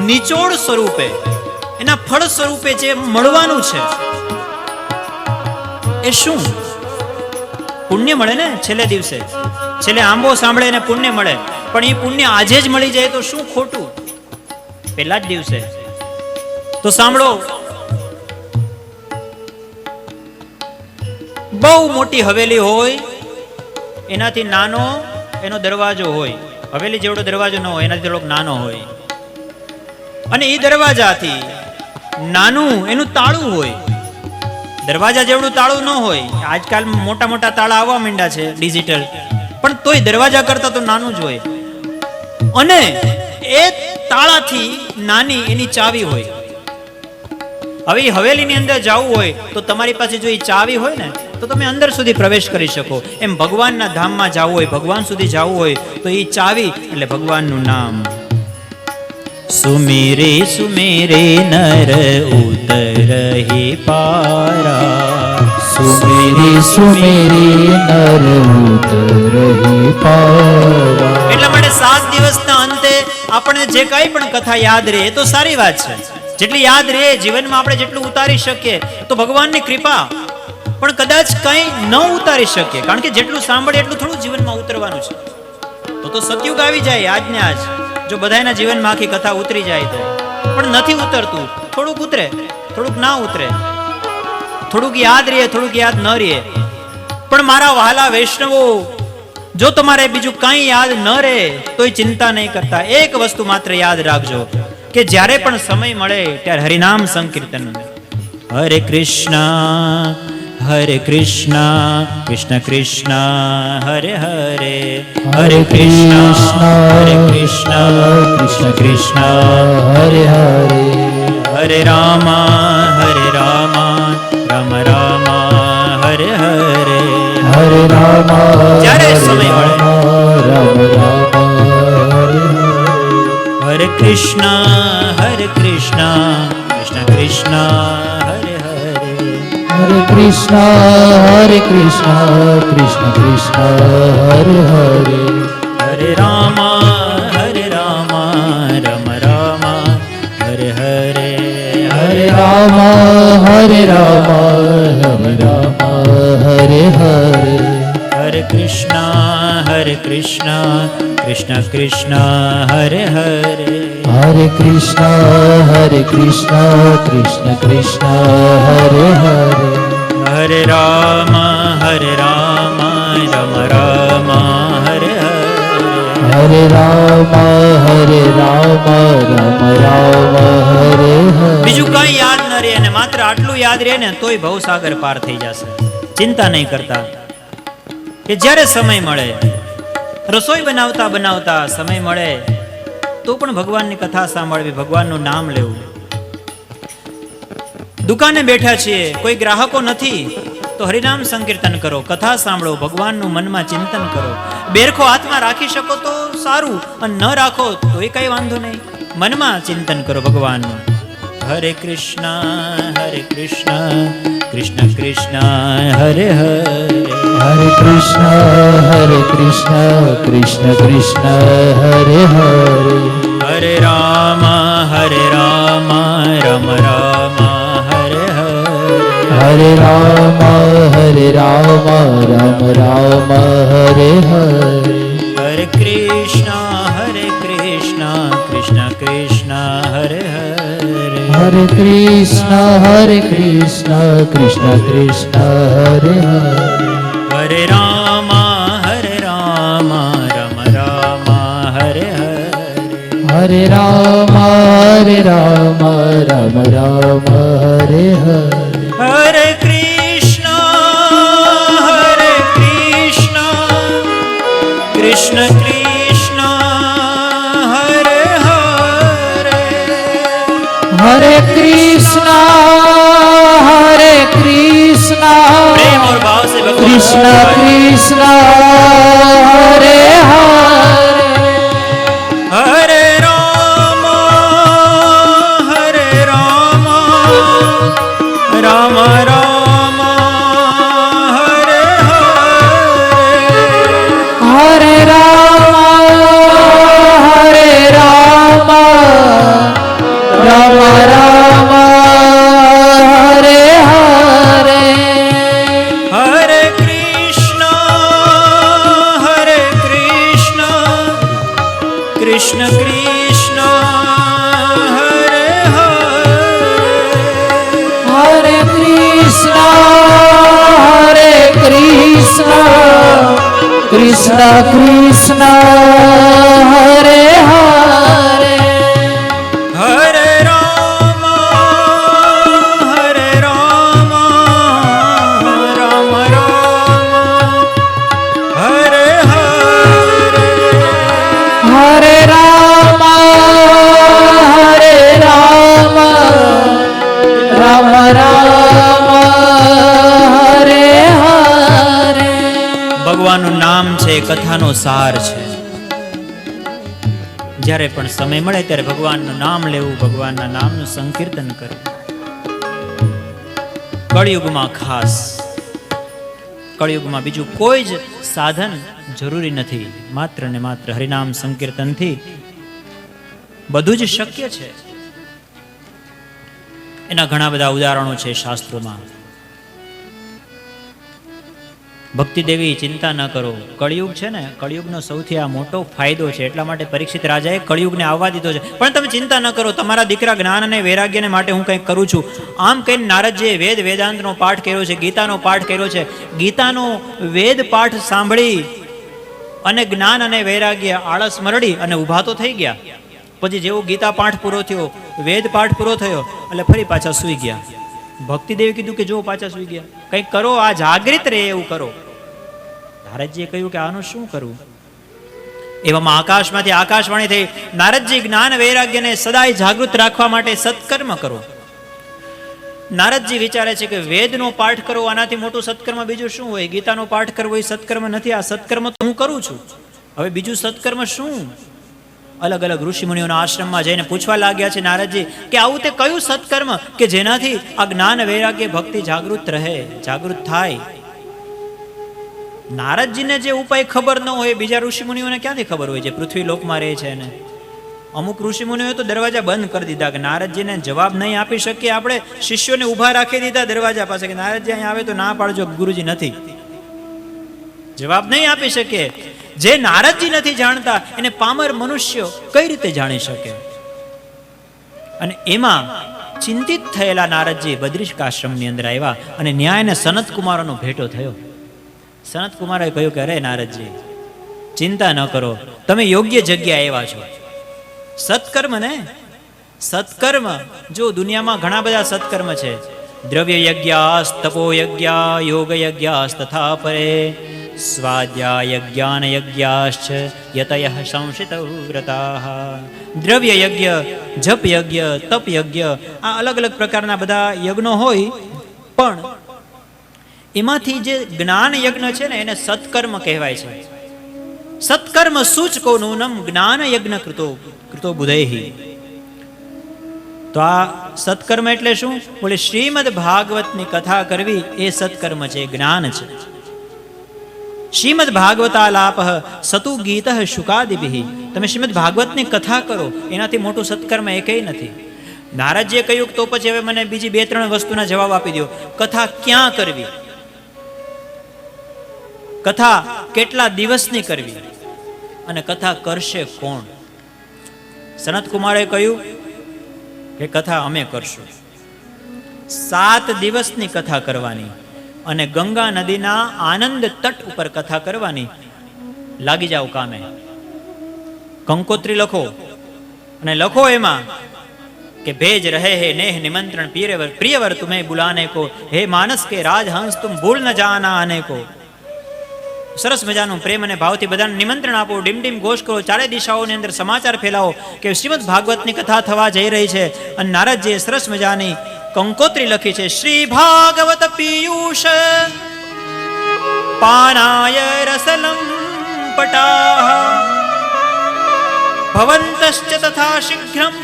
નિચોડ સ્વરૂપે, એના ફળ સ્વરૂપે જે મળવાનું છે એ શું? પુણ્ય મળે ને. છેલ્લે દિવસે, છેલ્લે આંબો સાંભળે ને પુણ્ય મળે. પણ એ પુણ્ય આજે જ મળી જાય તો શું ખોટું? પહેલા જ દિવસે તો સાંભળો, બહુ મોટી હવેલી હોય, એનાથી નાનો એનો દરવાજો હોય. હવેલી જેવડો દરવાજો ન હોય, એનાથી થોડોક નાનો હોય. અને એ દરવાજાથી નાનું એનું તાળું હોય. દરવાજા જેવડું તાળું ન હોય. આજકાલ મોટા મોટા તાળા આવવા માંડ્યા છે ડિજિટલ, પણ તોય દરવાજા કરતા તો નાનું જ હોય. અને એ તાળાથી નાની એની ચાવી હોય. હવે એ હવેલીની અંદર જવું હોય તો તમારી પાસે જો એ ચાવી હોય ને તો તમે અંદર સુધી પ્રવેશ કરી શકો. એમ ભગવાનના ધામમાં જવું હોય, ભગવાન સુધી જવું હોય તો એ ચાવી એટલે ભગવાનનું નામ. સુમેરે સુમેરે નર ઉતરહી પારા, સુમેરી સુમેરી નર ઉતરહી પાવા. એટલા માટે 7 દિવસના અંતે આપણે જે કાંઈ પણ કથા યાદ રહે તો સારી વાત છે. જેટલી યાદ રહે જીવનમાં આપણે જેટલું ઉતારી શકીએ તો ભગવાનની કૃપા. પણ કદાચ કંઈ ન ઉતારી શકીએ, કારણ કે જેટલું સાંભળે એટલું થોડું જીવનમાં ઉતરવાનું છે. તો સતયુગ આવી જાય આજને આજ. જો બધાના જીવનમાં આખી કથા ઉતરી જાય તો. પણ નથી ઉતરતું. થોડુંક ઉતરે, થોડુંક ના ઉતરે, થોડુંક યાદ રહે, થોડુંક યાદ ન રહે. પણ મારા વહાલા વૈષ્ણવો, જો તમારે બીજું કંઈ યાદ ન રહે તોય ચિંતા નહીં કરતા. એક વસ્તુ માત્ર યાદ રાખજો કે જ્યારે પણ સમય મળે ત્યારે હરિનામ સંકીર્તન. હરે કૃષ્ણ હરે કૃષ્ણ કૃષ્ણ કૃષ્ણ હરે હરે, હરે કૃષ્ણ હરે કૃષ્ણ કૃષ્ણ કૃષ્ણ હરે હરે, હરે રામ રામ રામ હરે હરે, હરે રામ જ્યારે સમય મળે. રામ રામ હરે હરે કૃષ્ણ કૃષ્ણ કૃષ્ણ હરે હરે, હરે કૃષ્ણ કૃષ્ણ કૃષ્ણ હરે હરે, હરે રામ રામ રામ હરે હરે, હરે રામ હરે રામ હરે હરે, હરે કૃષ્ણ કૃષ્ણ કૃષ્ણ હરે હરે, હરે કૃષ્ણ કૃષ્ણ કૃષ્ણ હરે હરે, હરે રામ રામ રામ હરે હરે, હરે રામ રામ રામ હરે હરે. બીજું કઈ યાદ ન રહે અને માત્ર આટલું યાદ રહે ને તોય ભવસાગર પાર થઈ જશે. ચિંતા નહીં કરતા કે જ્યારે સમય મળે, રસોઈ બનાવતા બનાવતા સમય મળે તો પણ ભગવાનની કથા સાંભળવી, ભગવાનનું નામ લેવું. દુકાને બેઠા છીએ, કોઈ ગ્રાહકો નથી તો હરિનામ સંકીર્તન કરો, કથા સાંભળો, ભગવાનનું મનમાં ચિંતન કરો. બેરખો હાથમાં રાખી શકો તો સારું, અને ન રાખો તો એ કઈ વાંધો નહીં. મનમાં ચિંતન કરો ભગવાનનું. હરે કૃષ્ણ કૃષ્ણ કૃષ્ણ હરે હરે, હરે કૃષ્ણ કૃષ્ણ કૃષ્ણ હરે હરે, હરે રામ રામ રામ હરે હરે રામ રામ રામ હરે હરે હરે કૃષ્ણ કૃષ્ણ કૃષ્ણ હરે હરે હરે કૃષ્ણ કૃષ્ણ કૃષ્ણ હરે હરે હરે રામ રામ રામ હરે હરે હરે રામ રામ રામ હરે હરે હરે કૃષ્ણ કૃષ્ણ કૃષ્ણ હરે હરે હરે કૃષ્ણ પ્રેમ और भाव से भगवान કૃષ્ણ કૃષ્ણ હરે હરે હરે રામ રામ રામ હરે હરે હરે રામ રામ રામ હરે હરે હરે કૃષ્ણ કૃષ્ણ કૃષ્ણ હરે હરે હરે કૃષ્ણ કૃષ્ણ કૃષ્ણ હરે હરે હરે રામ રામ રામ હરે હરે હરે રામ રામ રામ હરે હરે ભગવાનનું નામ છે, કથાનો સાર છે. જ્યારે પણ સમય મળે ત્યારે ભગવાનનું નામ લેવું, ભગવાનના નામનું સંકીર્તન કરવું. કળિયુગમાં ખાસ, કળિયુગમાં બીજું કોઈ જ સાધન જરૂરી નથી. માત્ર ને માત્ર હરિનામ સંકીર્તનથી બધું જ શક્ય છે. એના ઘણા બધા ઉદાહરણો છે શાસ્ત્રોમાં. ભક્તિ દેવી ચિંતા ન કરો. કળિયુગ છે ને, કળિયુગનો સૌથી આ મોટો ફાયદો છે. એટલા માટે પરીક્ષિત રાજાએ કળિયુગને આવવા દીધો છે. પણ તમે ચિંતા ન કરો, તમારા દીકરા જ્ઞાન અને વૈરાગ્યને માટે હું કંઈક કરું છું. આમ કહીને નારદજીએ વેદાંતનો પાઠ કર્યો છે, ગીતાનો પાઠ કર્યો છે. ગીતાનો વેદ પાઠ સાંભળી અને જ્ઞાન અને વૈરાગ્ય આળસ મરડી અને ઊભા તો થઈ ગયા. પછી જેવો ગીતા પાઠ પૂરો થયો, વેદ પાઠ પૂરો થયો, એટલે ફરી પાછા સૂઈ ગયા. ભક્તિ દેવી કીધું કે જો પાછા સૂઈ ગયા, કંઈક કરો, આ જાગૃત રહે એવું કરો. નારદજીએ કહ્યું કે આનું શું કરવું? એવામાં આકાશમાંથી આકાશવાણી થઈ, નારદજી જ્ઞાન વૈરાગ્યને સદાય જાગૃત રાખવા માટે સત્કર્મ કરો. નારદજી વિચારે છે કે વેદનો પાઠ કરવો આનાથી મોટું સત્કર્મ બીજું શું હોય? ગીતાનો પાઠ કરવો એ સત્કર્મ નથી. આ સત્કર્મ તો હું કરું છું, હવે બીજું સત્કર્મ શું? અલગ અલગ ઋષિ મુનિઓના આશ્રમમાં જઈને પૂછવા લાગ્યા છે નારદજી કે આવું તે કયું સત્કર્મ કે જેનાથી આ જ્ઞાન વૈરાગ્ય ભક્તિ જાગૃત રહે, જાગૃત થાય. નારદજીને જે ઉપાય ખબર ન હોય, બીજા ઋષિ મુનિઓને ક્યાંથી ખબર હોય, જે પૃથ્વી લોકમાં રહે છે ને? અમુક ઋષિ મુનિઓએ તો દરવાજા બંધ કરી દીધા કે નારદજીને જવાબ નહીં આપી શકીએ આપણે. શિષ્યોને ઊભા રાખી દીધા દરવાજા પાસે કે નારદજી અહીં આવે તો ના પાડજો, ગુરુજી નથી, જવાબ નહીં આપી શકે. જે નારદજી નથી જાણતા એને પામર મનુષ્યો કઈ રીતે જાણી શકે? અને એમાં ચિંતિત થયેલા નારદજી બદ્રિકાશ્રમની અંદર આવ્યા અને ન્યાયને સનત કુમારોનો ભેટો થયો. સનત કુમારે કહ્યું કે અરે નારદજી, ચિંતા ન કરો, તમે યોગ્ય જગ્યાએ આવ્યા છો. સત્કર્મ ને, સત્કર્મ જો દુનિયામાં ઘણા બધા સત્કર્મ છે. દ્રવ્ય યજ્ઞાસ, તપો યજ્ઞા, યોગ યજ્ઞાસ તથા પરે સ્વાધ્યાય જ્ઞાન યજ્ઞાશ્ચ યતયઃ સંશિત વ્રતાઃ. દ્રવ્ય યજ્ઞ, જપ યજ્ઞ, તપ યજ્ઞ, આ અલગ અલગ પ્રકારના બધા યજ્ઞો હોય, પણ એમાંથી જે જ્ઞાન યજ્ઞ છે ને એને સત્કર્મ કહેવાય છે. સત્કર્મ સૂચકો નૂનમ જ્ઞાન યજ્ઞ કૃતો બુધૈહિ. તો આ સત્કર્મ એટલે શું? બોલે શ્રીમદ ભાગવતની કથા કરવી એ સત્કર્મ છે, જ્ઞાન છે. શ્રીમદ ભાગવતાલાપ સતુ ગીત શુકાદિભિ. તમે શ્રીમદ ભાગવતની કથા કરો એનાથી મોટું સત્કર્મ એકેય નથી. નારદજીએ કહ્યું તો પછી હવે મને બીજી 2-3 વસ્તુના જવાબ આપી દો. કથા ક્યાં કરવી, કથા કેટલા દિવસની કરવી, અને કથા કરશે કોણ? સનત કુમારે કહ્યું કે કથા અમે કરશું. 7 દિવસની કથા કરવાની અને ગંગા નદીના આનંદ તટ ઉપર કથા કરવાની. લાગી જાઓ કામે. કંકોત્રી લખો અને લખો એમાં કે ભેજ રહે હે નેહ નિમંત્રણ પ્રિયવર તુમે બુલાને કો, હે માનસ કે રાજહંસ તુમ ભૂલ ન જાના આને કો. સરસ મજાનું પ્રેમ અને ભાવથી બધાને નિમંત્રણ આપો, ડીમ ઘોષ કરો, ચારે દિશાઓની અંદર સમાચાર ફેલાવો કે શ્રીમદ ભાગવતની કથા થવા જઈ રહી છે. અને નારદજીએ સરસ મજાની કંકોત્રી લખી છે. શ્રી ભાગવત પીયુષ પાનાય રસલમ પટાહ ભવંતશ્ચ તથા શીઘ્રમ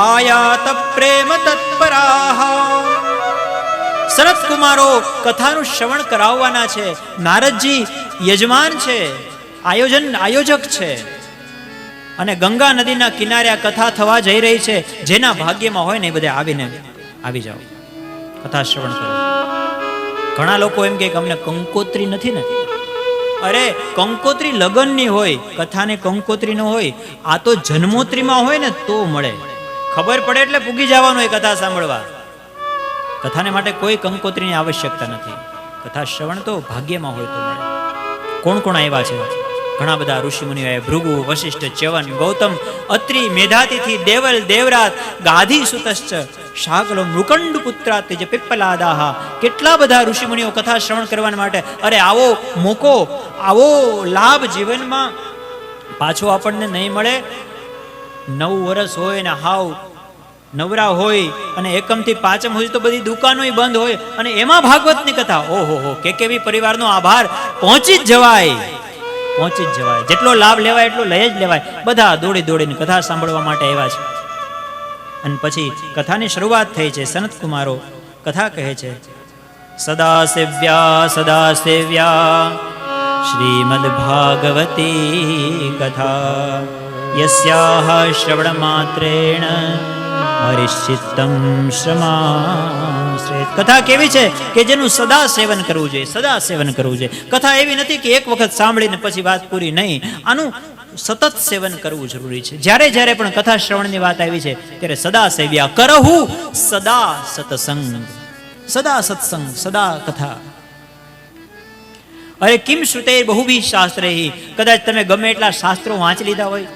આયાત પ્રેમ તત્પરાહ. સનત કુમારો કથાનું શ્રવણ કરાવવાના છે. નારદજી યજમાન છે, આયોજક છે. અને ગંગા નદીના કિનારે આ કથા થવા જઈ રહી છે. જેના ભાગ્યમાં હોય ને એ બધા આવી જાઓ, કથા શ્રવણ કરો. ઘણા લોકો એમ કે અમને કંકોત્રી નથી ને. અરે કંકોત્રી લગનની હોય, કથાને કંકોત્રી ન હોય. આ તો જન્મોત્રીમાં હોય ને તો મળે. ખબર પડે એટલે પૂગી જવાનું એ કથા સાંભળવા. કથાને માટે કોઈ કંકોત્રીની આવશ્યકતા નથી. કથા શ્રવણ તો ભાગ્યમાં હોય તો મળે. કોણ કોણ આવ્યા છે? ઘણા બધા ઋષિમુનિઓ, ભૃગુ, વશિષ્ઠ, ચ્યવન, ગૌતમ, અત્રિ, મેધાતિથિ, દેવલ, દેવરાત, ગાધી સુતશ્ચ, શાકલો, મૃકંડ પુત્રાત, જે પિપ્પલાદાહ. કેટલા બધા ઋષિમુનિઓ કથા શ્રવણ કરવા માટે. અરે આવો મોકો, આવો લાભ જીવનમાં પાછો આપણને નહીં મળે. 9 વર્ષ હોય ને હાવ નવરા હોય અને એકમથી પાંચમ હોય તો બધી દુકાનો બંધ હોય અને એમાં ભાગવતની કથા. ઓહો, કેવી પરિવારનો આભાર. પહોંચી જ જવાય. જેટલો લાભ લેવાય એટલો લઈ જ લેવાય. બધા દોડીને કથા સાંભળવા માટે આવ્યા છે. અને પછી કથાની શરૂઆત થઈ છે. સનત કુમારો કથા કહે છે. સદા સેવ્યા શ્રીમદ ભાગવતી કથા યસ્યાહ શ્રવણ માત્રેણ હરિશ્ચિત્તમ શ્રમાશ્રેત. કથા કેવી છે કે જેનું સદા સેવન કરવું જોઈએ, સદા સેવન કરવું જોઈએ. કથા એવી નથી કે એક વખત સાંભળીને પછી વાત પૂરી. નહીં, આનું સતત સેવન કરવું જરૂરી છે. જ્યારે પણ કથા શ્રવણની વાત આવી છે ત્યારે સદા સેવ્યા કરહુ સદા સત્સંગ, સદા સત્સંગ, સદા કથા. અરે કિમ શ્રુતે બહુભી શાસ્ત્રૈ. કદાચ તમે ગમે એટલા શાસ્ત્રો વાંચી લીધા હોય,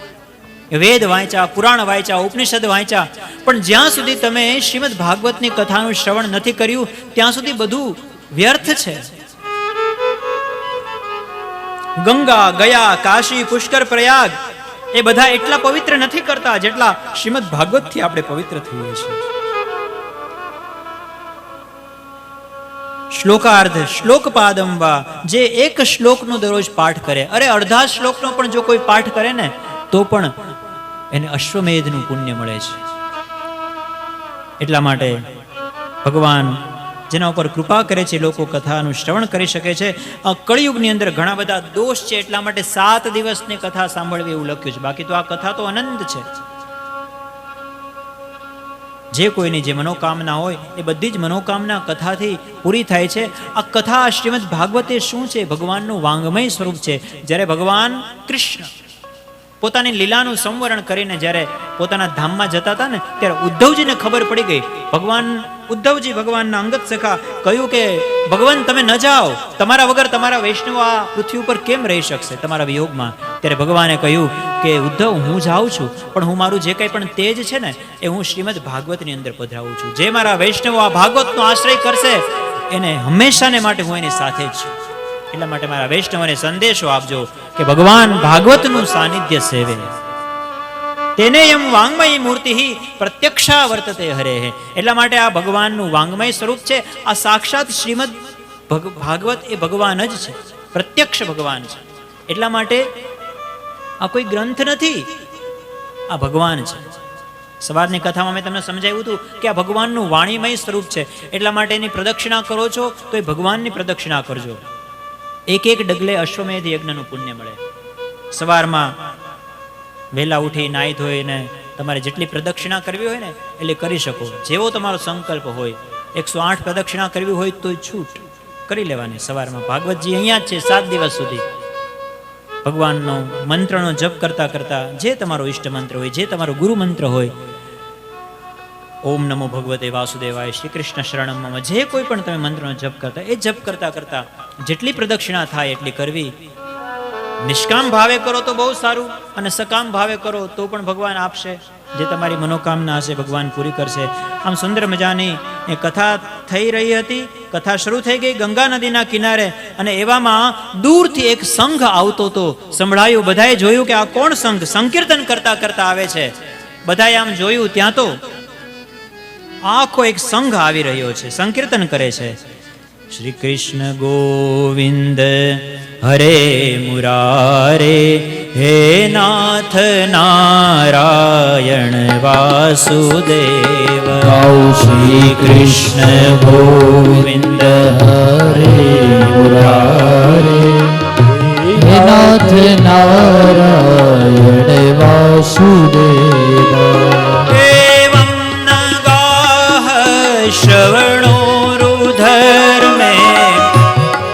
વેદ વાંચ્યા, પુરાણ વાંચ્યા, ઉપનિષદ વાંચ્યા, પણ જ્યાં સુધી તમે શ્રીમદ ભાગવતની કથાનું શ્રવણ નથી કર્યું ત્યાં સુધી બધું વ્યર્થ છે. ગંગા, ગયા, કાશી, પુષ્કર, પ્રયાગ એ બધા એટલા પવિત્ર નથી કરતા જેટલા શ્રીમદ ભાગવતથી આપણે પવિત્ર થઈએ છીએ. શ્લોકાર્ધ શ્લોકપાદમ વા, જે એક શ્લોકનો દરરોજ પાઠ કરે, અરે અડધા શ્લોકનો પણ જો કોઈ પાઠ કરે ને તો પણ એને અશ્વમેધનું પુણ્ય મળે છે. એટલા માટે ભગવાન જેના ઉપર કૃપા કરે છે લોકો કથાનું શ્રવણ કરી શકે છે. આ કળિયુગની અંદર ઘણા બધા દોષ છે, એટલા માટે 7 દિવસની કથા સાંભળવી એવું લખ્યું છે. બાકી તો આ કથા તો અનંત છે. જે કોઈની જે મનોકામના હોય એ બધી જ મનોકામના કથાથી પૂરી થાય છે. આ કથા શ્રીમદ ભાગવતે શું છે? ભગવાનનું વાંગમય સ્વરૂપ છે. જ્યારે ભગવાન કૃષ્ણ પોતાની લીલાનું સંવરણ કરીને જ્યારે પોતાના ધામમાં જતા હતા ને ત્યારે ઉદ્ધવજીને ખબર પડી ગઈ. ઉદ્ધવજી ભગવાનના અંગત સખા કહ્યું કે ભગવાન તમે ન જાઓ, તમારા વગર તમારા વૈષ્ણવ આ પૃથ્વી ઉપર કેમ રહી શકશે તમારા વિયોગમાં. ત્યારે ભગવાને કહ્યું કે ઉદ્ધવ, હું જાઉં છું પણ હું મારું જે કંઈ પણ તેજ છે ને એ હું શ્રીમદ ભાગવતની અંદર પધરાવું છું. જે મારા વૈષ્ણવ આ ભાગવતનો આશ્રય કરશે એને હંમેશાને માટે હું એની સાથે જ છું. એટલા માટે મારા વૈષ્ણવને સંદેશો આપજો કે ભગવાન ભાગવતનું સાનિધ્ય સેવે. તેને એમ વાંગમય મૂર્તિ પ્રત્યક્ષા વર્તતે હરે. એટલા માટે આ ભગવાનનું વાંગમય સ્વરૂપ છે. આ સાક્ષાત શ્રીમદ ભાગવત એ ભગવાન જ છે, પ્રત્યક્ષ ભગવાન છે. એટલા માટે આ કોઈ ગ્રંથ નથી, આ ભગવાન છે. સવારની કથામાં મેં તમને સમજાવ્યું હતું કે આ ભગવાનનું વાણીમય સ્વરૂપ છે. એટલા માટે એની પ્રદક્ષિણા કરો છો તો એ ભગવાનની પ્રદક્ષિણા કરજો. એક ડગલે અશ્વમેધ યજ્ઞનું પુણ્ય મળે. સવારમાં વહેલા ઉઠી નાહી ધોઈને તમારે જેટલી પ્રદક્ષિણા કરવી હોય ને એટલે કરી શકો, જેવો તમારો સંકલ્પ હોય. 108 પ્રદક્ષિણા કરવી હોય તો છૂટ કરી લેવાની સવારમાં. ભાગવતજી અહીંયા જ છે 7 દિવસ સુધી. ભગવાનનો મંત્રનો જપ કરતા કરતા જે તમારો ઈષ્ટ મંત્ર હોય, જે તમારો ગુરુ મંત્ર હોય, ઓમ નમો ભગવતે વાસુદેવાય, શ્રી કૃષ્ણ શરણમ મમ, જે કોઈ પણ તમે મંત્રનો જપ કરતા એ જપ કરતા કરતા જેટલી પ્રદક્ષિણા થાય એટલી કરવી. નિષ્કામ ભાવે કરો તો બહુ સારું, અને સકામ ભાવે કરો તો પણ ભગવાન આપશે. જે તમારી મનોકામના હશે ભગવાન પૂરી કરશે. આમ સુંદર મજાની એ કથા થઈ રહી હતી. કથા શરૂ થઈ ગઈ ગંગા નદીના કિનારે, અને એવામાં દૂરથી એક સંઘ આવતો તો સંભળાયું. બધાએ જોયું કે આ કોણ સંઘ સંકીર્તન કરતા કરતા આવે છે. બધાએ આમ જોયું, ત્યાં તો આખો એક સંઘ આવી રહ્યો છે, સંકીર્તન કરે છે. શ્રી કૃષ્ણ ગોવિંદ હરે મુરારે, હે નાથ નારાયણ વાસુદેવ. ગૌ શ્રી કૃષ્ણ ગોવિંદ હરે મુરારે, હે નાથ નારાયણ વાસુદેવ. એવં નગાહ શ્રવણો રુધર મેં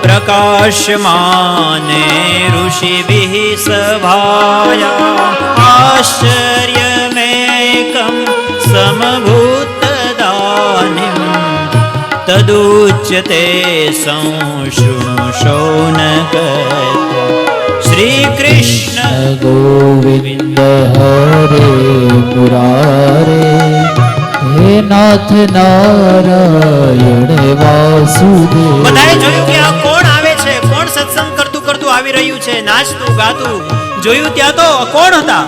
પ્રકાશમાને ઋષિભિઃ સભાયા. આશ્ચર્યમેકં સમભૂતદાનિં તદુચ્યતે સંશૃણુ શૌનકત્વં. શ્રી કૃષ્ણ ગોવિંદ હરે મુરારે, હે નાથ નારાયણ વાસુદેવ. બધાએ જોયું કે આ કોણ આવે છે, કોણ સત્સંગ કરતું કરતું આવી રહ્યું છે, નાચતું ગાતું. જોયું ત્યાં તો કોણ હતા?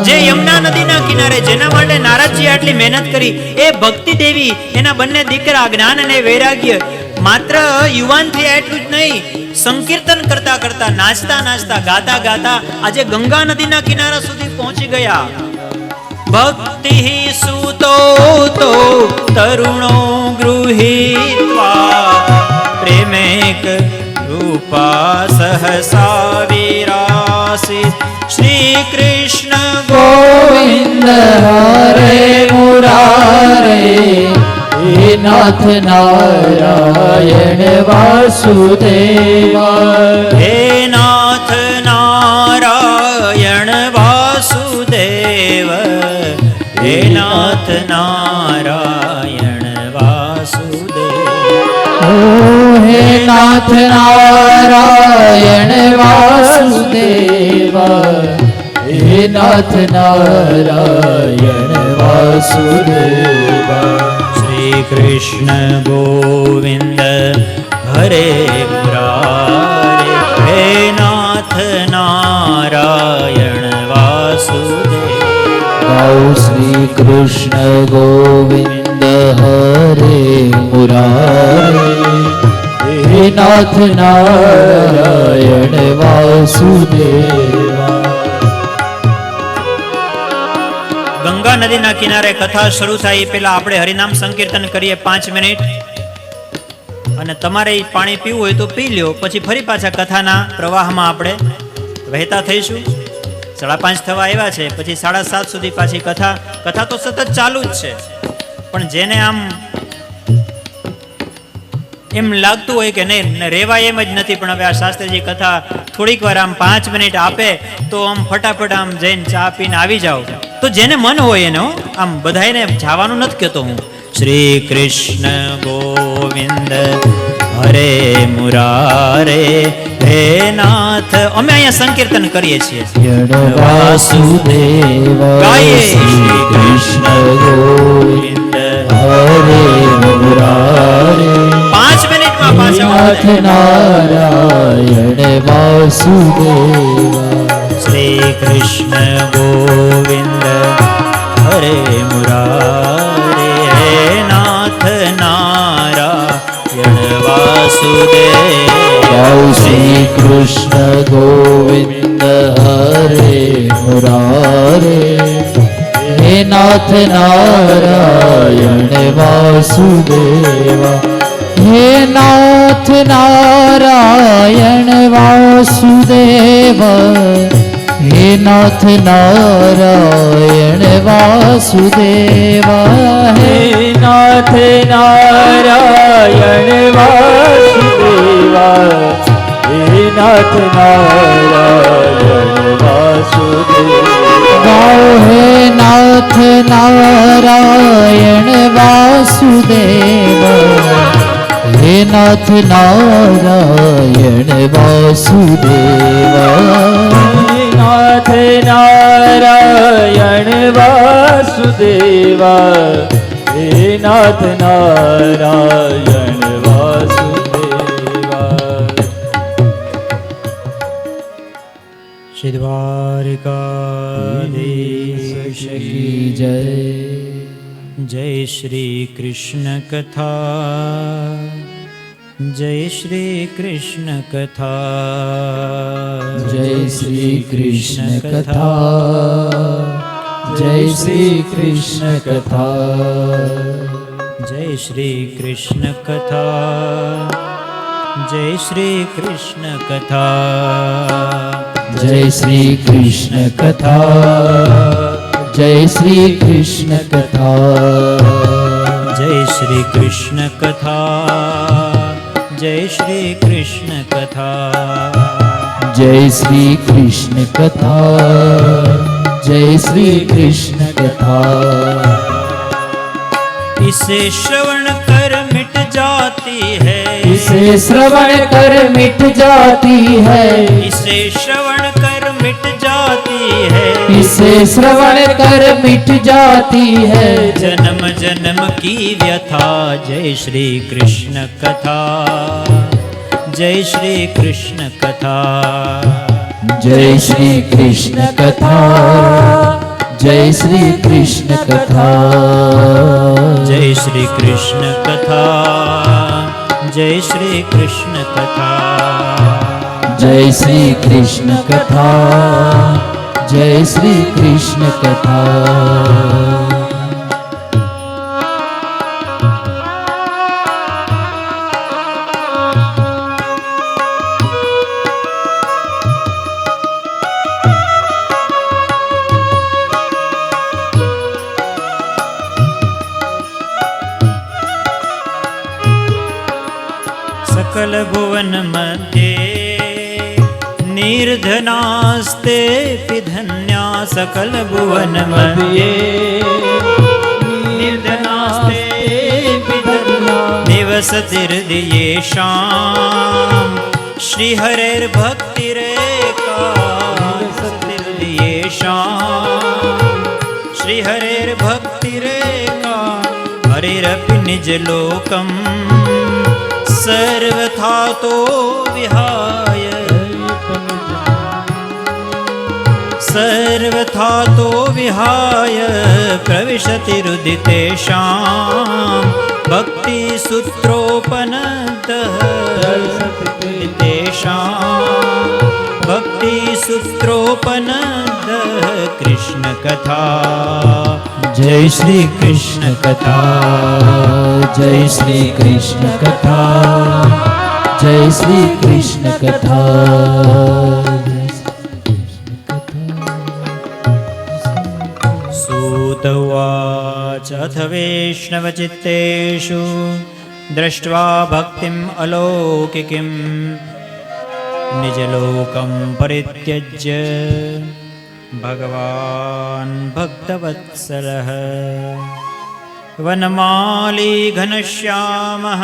જે યમુના નદીના કિનારે, જેના માટે નારદજી આટલી મહેનત કરી, એ ભક્તિ દેવી, એના બંને દીકરા જ્ઞાન અને વૈરાગ્ય. માત્ર યુવાન થયા એટલું જ નહીં, સંકીર્તન કરતા કરતા, નાચતા નાચતા, ગાતા ગાતા આજે ગંગા નદીના કિનારા સુધી પહોંચી ગયા. ભક્તિ સુતો તો તરુણો ગૃહીત્વા, પ્રેમેક રૂપા સહસા વિરાસિત. શ્રી કૃષ્ણ ગોવિંદ હરે મુરારે, હે નાથ નારાયણ વાસુદેવ. હે નાથ નારાયણ વાસુદેવ, હે નાથ નારાયણ વાસુદેવ. ઓ હે નાથ નારાયણ વાસુદેવ, હે નાથ નારાયણ વાસુદેવ. શ્રી કૃષ્ણ ગોવિંદ હરે મુરારે, હે નાથ નારાયણ વાસુદેવ. ગૌ શ્રી કૃષ્ણ ગોવિંદ હરે મુરારે, હે નાથ નારાયણ વાસુદેવ. ગંગા નદીના કિનારે કથા શરૂ થાય પહેલા આપણે હરિનામ સંકીર્તન કરીએ 5 મિનિટ. અને તમારે પાણી પીવું હોય તો પી લ્યો, પછી ફરી પાછા કથાના પ્રવાહમાં આપણે વહેતા થઈશું. 5:30 થવા આવ્યા છે, પછી 7:30 સુધી પાછી કથા તો સતત ચાલુ જ છે. પણ જેને આમ એમ લાગતું હોય કે નહીં રેવાય એમ જ નથી, પણ હવે આ શાસ્ત્રીજી કથા થોડીક વાર આમ 5 મિનિટ આપે તો આમ ફટાફટ આમ જઈને ચા પીને આવી જાઓ, તો જેને મન હોય એને, આમ બધાને જવાનું નથી કહેતો હું. શ્રી કૃષ્ણ ગોવિંદ હરે મુરારે, હે નાથ. અમે અહીંયા સંકીર્તન કરીએ છીએ. વાસુદેવ ગાઈએ. શ્રી કૃષ્ણ ગોવિંદ હરે મુરારે, 5 મિનિટમાં પાછા નાથ નારાયણ વાસુદેવ. શ્રી કૃષ્ણ ગોવિંદ હરે મુરારે, હે નાથ નારાયણ વાસુદેવ. શ્રી કૃષ્ણ ગોવિંદ હરે મુરારે, હે નાથ નારાયણ વાસુદેવ. હે નાથ નારાયણ વાસુદેવ, હે નાથ નારાયણ વાસુદેવા હે નાથ નારાયણ વાસુદેવા હે નાથ નારાયણ વાસુદેવા ગાઓ હે નાથ નારાયણ વાસુદેવા હે નાથ નારાયણ વાસુદેવા નાથ નારાયણ વાસુદેવા હે નાથ નારાયણ વાસુદેવા શ્રી દ્વારિકાધીશ કી જય જય શ્રી કૃષ્ણ કથા જય શ્રી કૃષ્ણ કથા જય શ્રી કૃષ્ણ કથા જય શ્રી કૃષ્ણ કથા જય શ્રી કૃષ્ણ કથા જય શ્રી કૃષ્ણ કથા જય શ્રી કૃષ્ણ કથા જય શ્રી કૃષ્ણ કથા જય શ્રી કૃષ્ણ કથા જય શ્રી કૃષ્ણ કથા જય શ્રી કૃષ્ણ કથા જય શ્રી કૃષ્ણ કથા इसे श्रवण कर मिट जाती है इसे श्रवण कर मिट जाती है इसे श्रवण कर मिट जाती है इसे श्रवण कर मिट जाती है जन्म जन्म की व्यथा जय श्री कृष्ण कथा जय श्री कृष्ण कथा जय श्री कृष्ण कथा जय श्री कृष्ण कथा जय श्री कृष्ण कथा जय श्री कृष्ण कथा जय श्री कृष्ण कथा जय श्री कृष्ण कथा सकल भुवन मध्ये निर्धनास्ते धन्या सकल भुवन मध्ये निर्धनास्ते धन्या निवसतिर्दियेषां श्रीहरेर्भक्तिरेका श्रीहरेर्भक्तिरेका हरिरपि निजलोकम् सर्वथा तो विहाय सर्वथा तो विहाय प्रविशति रुदितेषां भक्तिसूत्रोपनतः भक्तिसूत्रोपनतः कृष्ण कथा जय श्री कृष्ण कथा जय श्री कृष्ण कथा जय श्री कृष्ण कथा सूत उवाच अथ वैष्णवचित्तेषु दृष्ट्वा भक्तिम् अलौकिकीं निजलोकं परित्यज्य भगवान् भक्तवत्सलः वनमाली घनश्यामः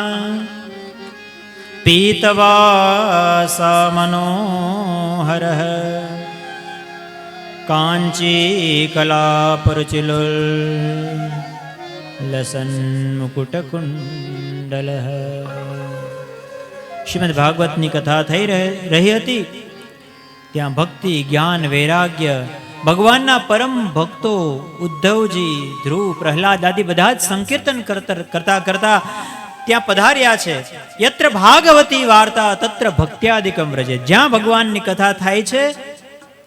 पीतवासा मनोहरः काञ्चीकलापरुचिलोल्लसन्मुकुटकुण्डलः શ્રીમદ ભાગવતની કથા થઈ રહી હતી ત્યાં ભક્તિ જ્ઞાન વૈરાગ્ય ભગવાનના પરમ ભક્તો ઉદ્ધવજી ધ્રુવ પ્રહલાદ આદિ બધા જ સંકીર્તન કરતા કરતા ત્યાં પધાર્યા છે. યત્ર ભાગવતી વાર્તા તત્ર ભક્ત્યાદિકમ વ્રજે. જ્યાં ભગવાનની કથા થાય છે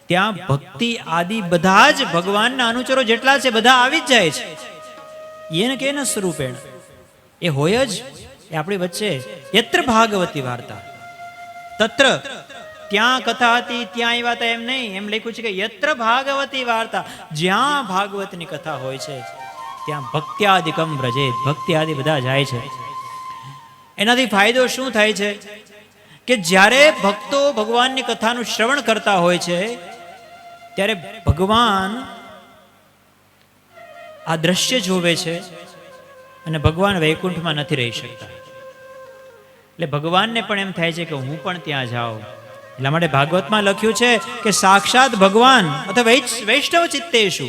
ત્યાં ભક્તિ આદિ બધા જ ભગવાનના અનુચરો જેટલા છે બધા આવી જ જાય છે. એને કે ન સ્વરૂપેણ એ હોય જ એ આપણી વચ્ચે. યત્ર ભાગવતી વાર્તા તત્ર ત્યાં કથા હતી ત્યાં આવ્યા હતા એમ નહીં. એમ લખ્યું છે કે યત્ર ભાગવતી વાર્તા, જ્યાં ભાગવતની કથા હોય છે ત્યાં ભક્ત્યાદિકમ વ્રજે, ભક્તિ આદિ બધા જાય છે. એનાથી ફાયદો શું થાય છે કે જ્યારે ભક્તો ભગવાનની કથાનું શ્રવણ કરતા હોય છે ત્યારે ભગવાન આ દ્રશ્ય જોવે છે અને ભગવાન વૈકુંઠમાં નથી રહી શકતા. એટલે ભગવાનને પણ એમ થાય છે કે હું પણ ત્યાં જાઉં. એટલા માટે ભાગવતમાં લખ્યું છે કે સાક્ષાત ભગવાન અથવા વૈષ્ણવ ચિત્તેષુ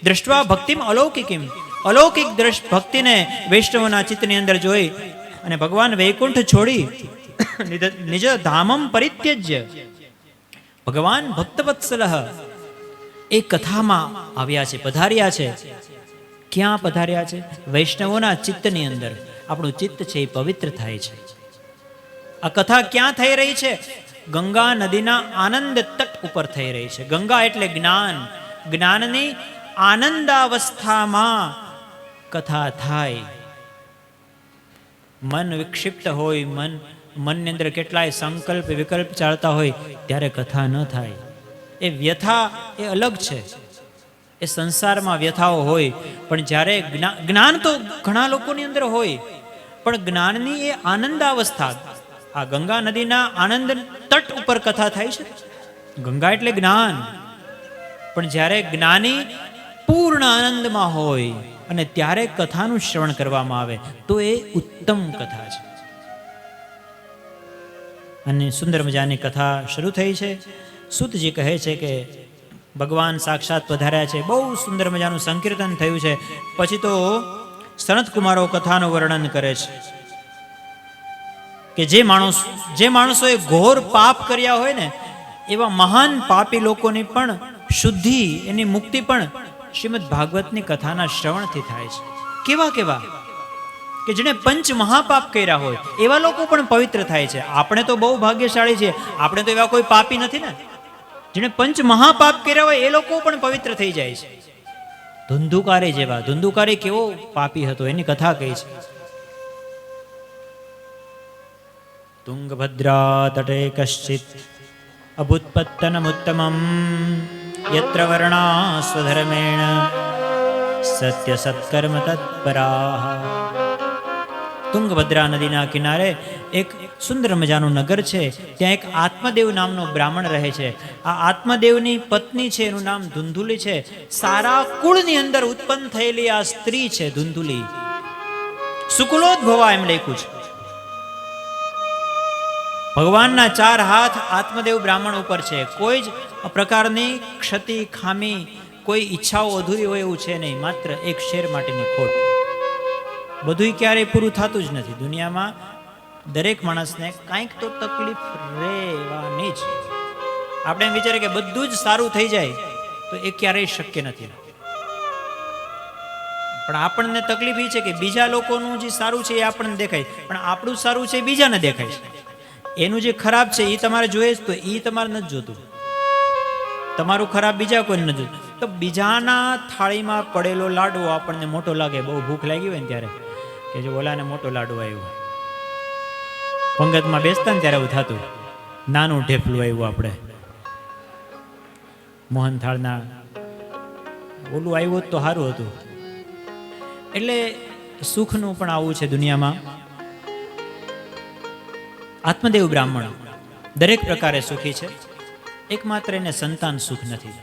દ્રષ્ટવા ભક્તિમ અલૌકિકીમ, અલૌકિક ભક્તિને વૈષ્ણવના ચિત્તની અંદર જોઈ અને ભગવાન વૈકુંઠ છોડી નિજ ધામમ પરિત્યજ્ય, ભગવાન ભક્તવત્સલઃ એ કથામાં આવ્યા છે, પધાર્યા છે. ક્યાં પધાર્યા છે? વૈષ્ણવોના ચિત્તની અંદર. આપણું ચિત્ત છે એ પવિત્ર થાય છે. આ કથા ક્યાં થઈ રહી છે? ગંગા નદીના આનંદ તટ ઉપર થઈ રહી છે. ગંગા એટલે જ્ઞાન, જ્ઞાનની આનંદાવસ્થામાં કથા થાય. મન વિક્ષિપ્ત હોય, મનની અંદર કેટલાય સંકલ્પ વિકલ્પ ચાલતા હોય ત્યારે કથા ન થાય. એ વ્યથા એ અલગ છે. એ સંસારમાં વ્યથાઓ હોય, પણ જ્યારે જ્ઞાન તો ઘણા લોકોની અંદર હોય, પણ જ્ઞાનની એ આનંદાવસ્થા, આ ગંગા નદીના આનંદ તટ ઉપર કથા થાય છે. ગંગા એટલે જ્ઞાન, પણ જ્યારે જ્ઞાની પૂર્ણ આનંદમાં હોય અને ત્યારે કથાનું શ્રવણ કરવામાં આવે તો એ ઉત્તમ કથા છે. અને સુંદર મજાની કથા શરૂ થઈ છે. સૂતજી કહે છે કે ભગવાન સાક્ષાત પધાર્યા છે. બહુ સુંદર મજાનું સંકીર્તન થયું છે. પછી તો સનત કુમારો કથાનું વર્ણન કરે છે કે જે માણસોએ ઘોર પાપ કર્યા હોય ને એવા મહાન પાપી લોકોની પણ શુદ્ધિ, એની મુક્તિ પણ શ્રીમદ ભાગવતની કથાના શ્રવણથી થાય છે. કેવા કેવા કે જેને પંચ મહાપાપ કર્યા હોય એવા લોકો પણ પવિત્ર થાય છે. આપણે તો બહુ ભાગ્યશાળી છે, આપણે તો એવા કોઈ પાપી નથી ને. જેને પંચ મહાપાપ કર્યા હોય એ લોકો પણ પવિત્ર થઈ જાય છે. ધુંધુકારી જેવા, ધુંધુકારી કેવો પાપી હતો એની કથા કહી છે. તુંગભદ્રા તટે કશ્ચિત અભુત્પત્તનમુત્તમમ યત્ર વર્ણા સ્વધર્મેણ સત્ય સત્કર્મ તત્પરાઃ. તુંગભદ્રા નદીના કિનારે એક સુંદર મજાનું નગર છે. ત્યાં એક આત્મદેવ નામનો બ્રાહ્મણ રહે છે. આ આત્મદેવની પત્ની છે, એનું નામ ધુંધુલી છે. સારા કુળની અંદર ઉત્પન્ન થયેલી આ સ્ત્રી છે ધુંધુલી. સુકુલોદ્ભવા એમ લખ્યું છે. ભગવાનના 4 હાથ આત્મદેવ બ્રાહ્મણ ઉપર છે. કોઈ જ પ્રકારની ક્ષતિ, ખામી, કોઈ ઈચ્છાઓ અધૂરી હોય એવું છે નહીં. માત્ર એક શેર માટેની ખોટ. બધું ક્યારેય પૂરું થતું જ નથી. દુનિયામાં દરેક માણસને કાંઈક તો તકલીફ રહેવાની જ. આપણે એમ વિચારીએ કે બધું જ સારું થઈ જાય તો એ ક્યારેય શક્ય નથી. પણ આપણને તકલીફ એ છે કે બીજા લોકોનું જે સારું છે એ આપણને દેખાય, પણ આપણું સારું છે એ બીજાને દેખાય છે. એનું જે ખરાબ છે એ તમારે જોઈએ તો એ તમારે નથી જોતું. તમારું ખરાબ બીજા કોઈને નથી જોતું. તો બીજાના થાળીમાં પડેલો લાડવો આપણને મોટો લાગે. બહુ ભૂખ લાગી હોય ને ત્યારે કે જો ઓલાને મોટો લાડવો આવ્યો. પંગતમાં બેસતા ને ત્યારે એવું થતું, નાનું ઢેફલું આવ્યું આપણે મોહનથાળના, ઓલું આવ્યું તો સારું હતું. એટલે સુખનું પણ આવું છે દુનિયામાં. આત્મદેવ બ્રાહ્મણ દરેક પ્રકારે સુખી છે, એકમાત્ર એને સંતાન સુખ નથી.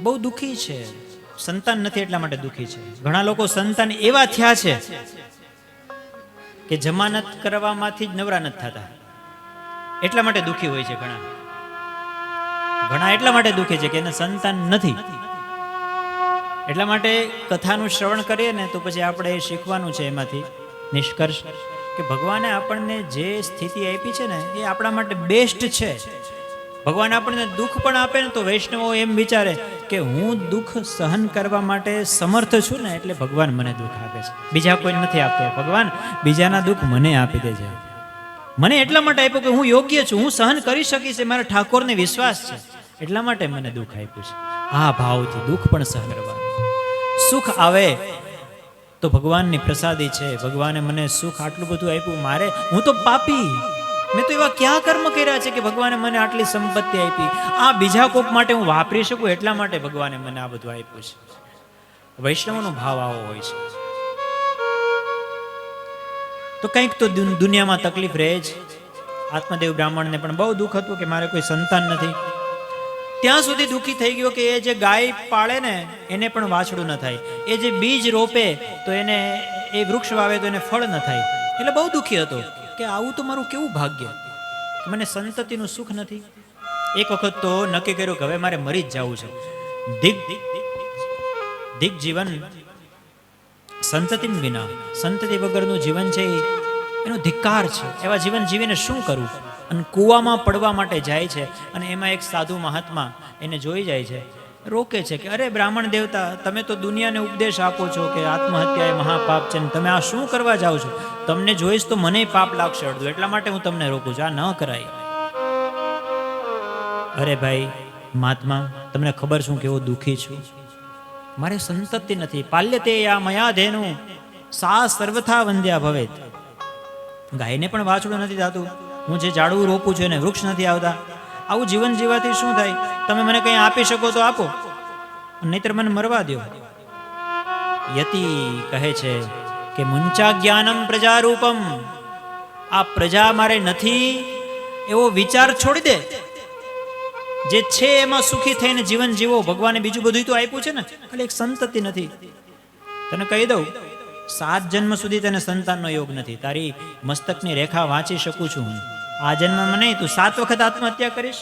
બહુ દુઃખી છે, સંતાન નથી એટલા માટે દુઃખી છે. ઘણા લોકો સંતાન એવા થયા છે કે જમાનત કરવામાંથી જ નવરા નથી થતા, એટલા માટે દુઃખી હોય છે. ઘણા એટલા માટે દુઃખી છે કે એને સંતાન નથી. એટલા માટે કથાનું શ્રવણ કરીએ ને તો પછી આપણે શીખવાનું છે એમાંથી નિષ્કર્ષ કે ભગવાને આપણને જે સ્થિતિ આપી છે ને એ આપણા માટે બેસ્ટ છે. ભગવાન આપણને દુઃખ પણ આપે ને તો વૈષ્ણવો એમ વિચારે કે હું દુઃખ સહન કરવા માટે સમર્થ છું ને એટલે ભગવાન મને દુઃખ આપે છે, બીજા કોઈ નથી આપતો. ભગવાન બીજાના દુઃખ મને આપી દે છે. મને એટલા માટે આપ્યું કે હું યોગ્ય છું, હું સહન કરી શકીશ, મારા ઠાકોરને વિશ્વાસ છે, એટલા માટે મને દુઃખ આપ્યું છે. આ ભાવથી દુઃખ પણ સહન કરવાનું. સુખ આવે તો ભગવાનની પ્રસાદી છે. ભગવાને મને સુખ આટલું બધું આપ્યું, હું તો પાપી, મેં તો એવા ક્યાં કર્મ કર્યા છે કે ભગવાને મને આટલી સંપત્તિ આપી? આ બીજા કોક માટે હું વાપરી શકું એટલા માટે ભગવાને મને આ બધું આપ્યું છે. વૈષ્ણવનો ભાવ આવો હોય છે. તો કંઈક તો દુનિયામાં તકલીફ રહે જ. આત્મદેવ બ્રાહ્મણને પણ બહુ દુઃખ હતું કે મારે કોઈ સંતાન નથી. ત્યાં સુધી દુઃખી થઈ ગયો કે એ જે ગાય પાળે ને એને પણ વાછડું ન થાય, એ જે બીજ રોપે તો એને એ વૃક્ષ વાવે તો એને ફળ ન થાય. એટલે બહુ દુઃખી હતો કે આવું તો મારું કેવું ભાગ્ય, મને સંતતિનું સુખ નથી. એક વખત તો નક્કી કર્યું કે હવે મારે મરી જ જવું છે. દિગ જીવન સંતતિ વિના, સંતતિ વગરનું જીવન છે એનો ધિક્કાર છે. એવા જીવન જીવીને શું કરવું? અને કૂવામાં પડવા માટે જાય છે. અને એમાં એક સાધુ મહાત્મા એને જોઈ જાય છે, રોકે છે કે અરે બ્રાહ્મણ દેવતા, તમે તો દુનિયાને ઉપદેશ આપો છો કે આત્મહત્યા એ મહાપાપ છે, તમે આ શું કરવા જાઓ છો? તમને જોઈશ તો મને પાપ લાગશે અડધું, એટલા માટે હું તમને રોકું છું, આ ન કરાય. અરે ભાઈ મહાત્મા, તમને ખબર છું કેવો દુઃખી છું, મારે સંતતિ નથી. પાલ્યતે યા મયા ધેનું સા સર્વથા વંદ્યા ભવેત. ગાયને પણ વાછડું નથી થતું, હું જે ઝાડવું રોપું છું એને વૃક્ષ નથી આવતા. આવું જીવન જીવાથી શું થાય? તમે મને કંઈ આપી શકો તો આપો, નહીતર મને મરવા દો. યતિ કહે છે કે મુંચા જ્ઞાનમ પ્રજારૂપમ, આ પ્રજા મારે નથી એવો વિચાર છોડી દે. જે છે એમાં સુખી થઈને જીવન જીવો. ભગવાને બીજું બધું તો આપ્યું છે ને, ખાલી એક સંતતિ નથી. તને કહી દઉં, 7 જન્મ સુધી તને સંતાનનો યોગ નથી. તારી મસ્તકની રેખા વાંચી શકું છું હું. આ જન્મમાં નહીં, તું 7 વખત આત્મહત્યા કરીશ,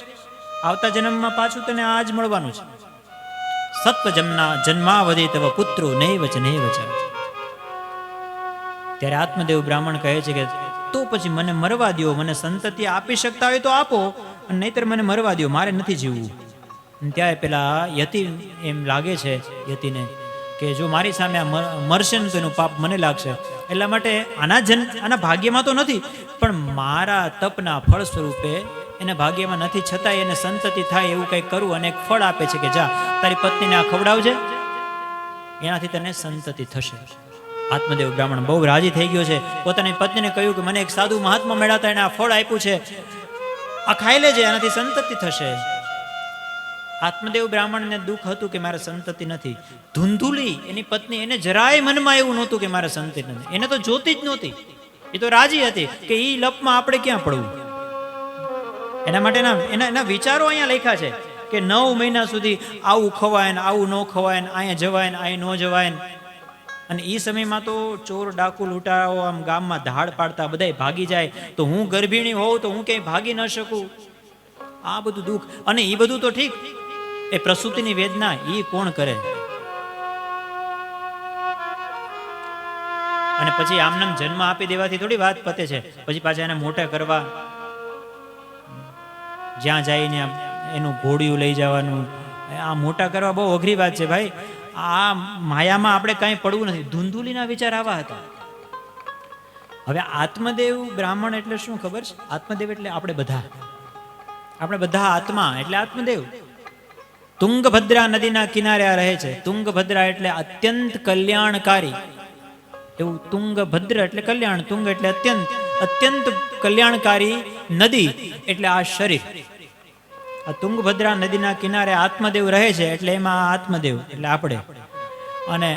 આવતા જન્મમાં પાછું તને આ જ મળવાનું છે. સત્વ જન્માવધિ તવ પુત્રો નૈવ ચ નૈવ ચ. ત્યારે આત્મદેવ બ્રાહ્મણ કહે છે કે તો પછી મને મરવા દો, મને સંતતિ આપી શકતા હોય તો આપો, નહીતર મને મરવા દો, મારે નથી જીવવું. ત્યારે પેલા યતિ એમ લાગે છે યતિને કે જો મારી સામે આ મરશે ને તો એનું પાપ મને લાગશે. એટલા માટે આના ભાગ્યમાં તો નથી, પણ મારા તપના ફળ સ્વરૂપે એને ભાગ્યમાં નથી, છતાંય એને સંતતિ થાય એવું કંઈક કરું. અને એક ફળ આપે છે કે જા તારી પત્નીને આ ખવડાવજે, એનાથી તને સંતતિ થશે. આત્મદેવ બ્રાહ્મણ બહુ રાજી થઈ ગયો છે. પોતાની પત્નીને કહ્યું કે મને એક સાધુ મહાત્મા મળ્યા હતા, એને આ ફળ આપ્યું છે, આ ખાઈ લેજે, એનાથી સંતતિ થશે. આત્મદેવ બ્રાહ્મણને દુઃખ હતું કે મારે સંતતિ નથી. ધુંધુલી એની પત્ની, એને જરાય મનમાં એવું નહોતું કે મારે સંતતિ નથી. એને તો જોતી જ નહોતી, એ તો રાજી હતી કે ઈ લપમાં આપણે ક્યાં પડવું. એના માટે એના વિચારો અહીંયા લખ્યા છે કે 9 મહિના સુધી આવું ખવાય ને આવું ન ખવાય ને, અહીંયા જવાય ને અહીં ન જવાય ને. અને એ સમયમાં તો ચોર ડાકુ લૂંટાઓ આમ ગામમાં ધાડ પાડતા, બધાય ભાગી જાય. તો હું ગર્ભિણી હોઉં તો હું ક્યાંય ભાગી ન શકું. આ બધું દુઃખ. અને એ બધું તો ઠીક, એ પ્રસૂતિની વેદના એ કોણ કરે? અને પછી આમનામ જન્મ આપી દેવાથી થોડી વાત પતે છે. પછી પાછા એને મોટા કરવા, જ્યાં જઈને એનું ઘોડિયું લઈ જવાનું, આ મોટા કરવા બહુ અઘરી વાત છે ભાઈ. આ માયામાં આપણે કાંઈ પડવું નથી. ધુંધુલીના વિચાર આવા હતા. હવે આત્મદેવ બ્રાહ્મણ એટલે શું ખબર છે? આત્મદેવ એટલે આપણે બધા આત્મા એટલે આત્મદેવ. તુંગભદ્રા નદીના કિનારે આ રહે છે. તુંગભદ્રા એટલે અત્યંત કલ્યાણકારી, એવું તુંગભદ્ર એટલે કલ્યાણ, તુંગ એટલે અત્યંત કલ્યાણકારી નદી એટલે આ શરીર. આ તુંગભદ્રા નદીના કિનારે આત્મદેવ રહે છે, એટલે એમાં આત્મદેવ એટલે આપણે. અને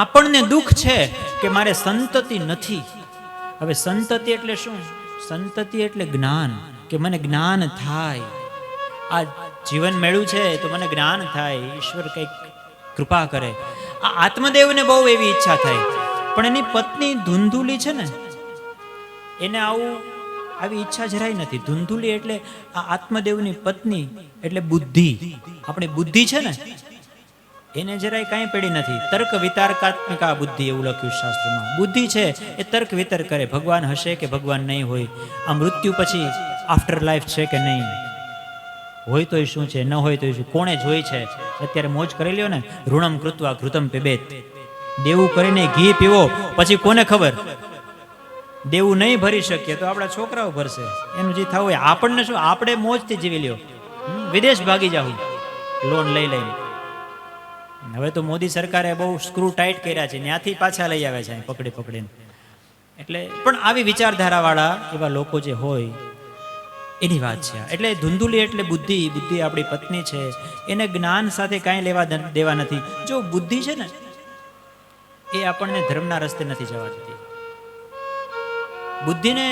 આપણને દુઃખ છે કે મારે સંતતિ નથી. હવે સંતતિ એટલે શું? સંતતિ એટલે જ્ઞાન, કે મને જ્ઞાન થાય. આ જીવન મેળ્યું છે તો મને જ્ઞાન થાય, ઈશ્વર કંઈક કૃપા કરે. આ આત્મદેવને બહુ એવી ઈચ્છા થાય. પણ એની પત્ની ધુંધુલી છે ને, એને આવી ઈચ્છા જરાય નથી. ધુંધુલી એટલે આ આત્મદેવની પત્ની એટલે બુદ્ધિ, આપણી બુદ્ધિ છે ને, એને જરાય કાંઈ પડી નથી. તર્ક વિતર્કાત્મિકા બુદ્ધિ એવું લખ્યું શાસ્ત્રમાં. બુદ્ધિ છે એ તર્ક વિતર્ક કરે, ભગવાન હશે કે ભગવાન નહીં હોય, આ મૃત્યુ પછી આફ્ટર લાઈફ છે કે નહીં, હોય તો શું છે, ન હોય તો શું, કોણે જોઈ છે. અત્યારે મોજ કરી લ્યો ને, ઋણમ કૃત્વા ઘૃતમ પિબેત. દેવું કરીને ઘી પીવો, પછી કોને ખબર, દેવું નહીં ભરી શકીએ તો આપણા છોકરાઓ ભરશે. એનું જે થવું હોય. આપણને શું, આપણે મોજથી જીવી લ્યો, વિદેશ ભાગી જાવ લોન લઈ લઈને. હવે તો મોદી સરકારે બહુ સ્ક્રૂ ટાઈટ કર્યા છે, ત્યાંથી પાછા લઈ આવે છે પકડીને. એટલે પણ આવી વિચારધારાવાળા એવા લોકો જે હોય એની વાત છે. એટલે ધુંધુલી એટલે બુદ્ધિ. બુદ્ધિ આપણી પત્ની છે, એને જ્ઞાન સાથે કાંઈ લેવા દેવા નથી. જો બુદ્ધિ છે ને એ આપણને ધર્મના રસ્તે નથી જવા દેતી. બુદ્ધિને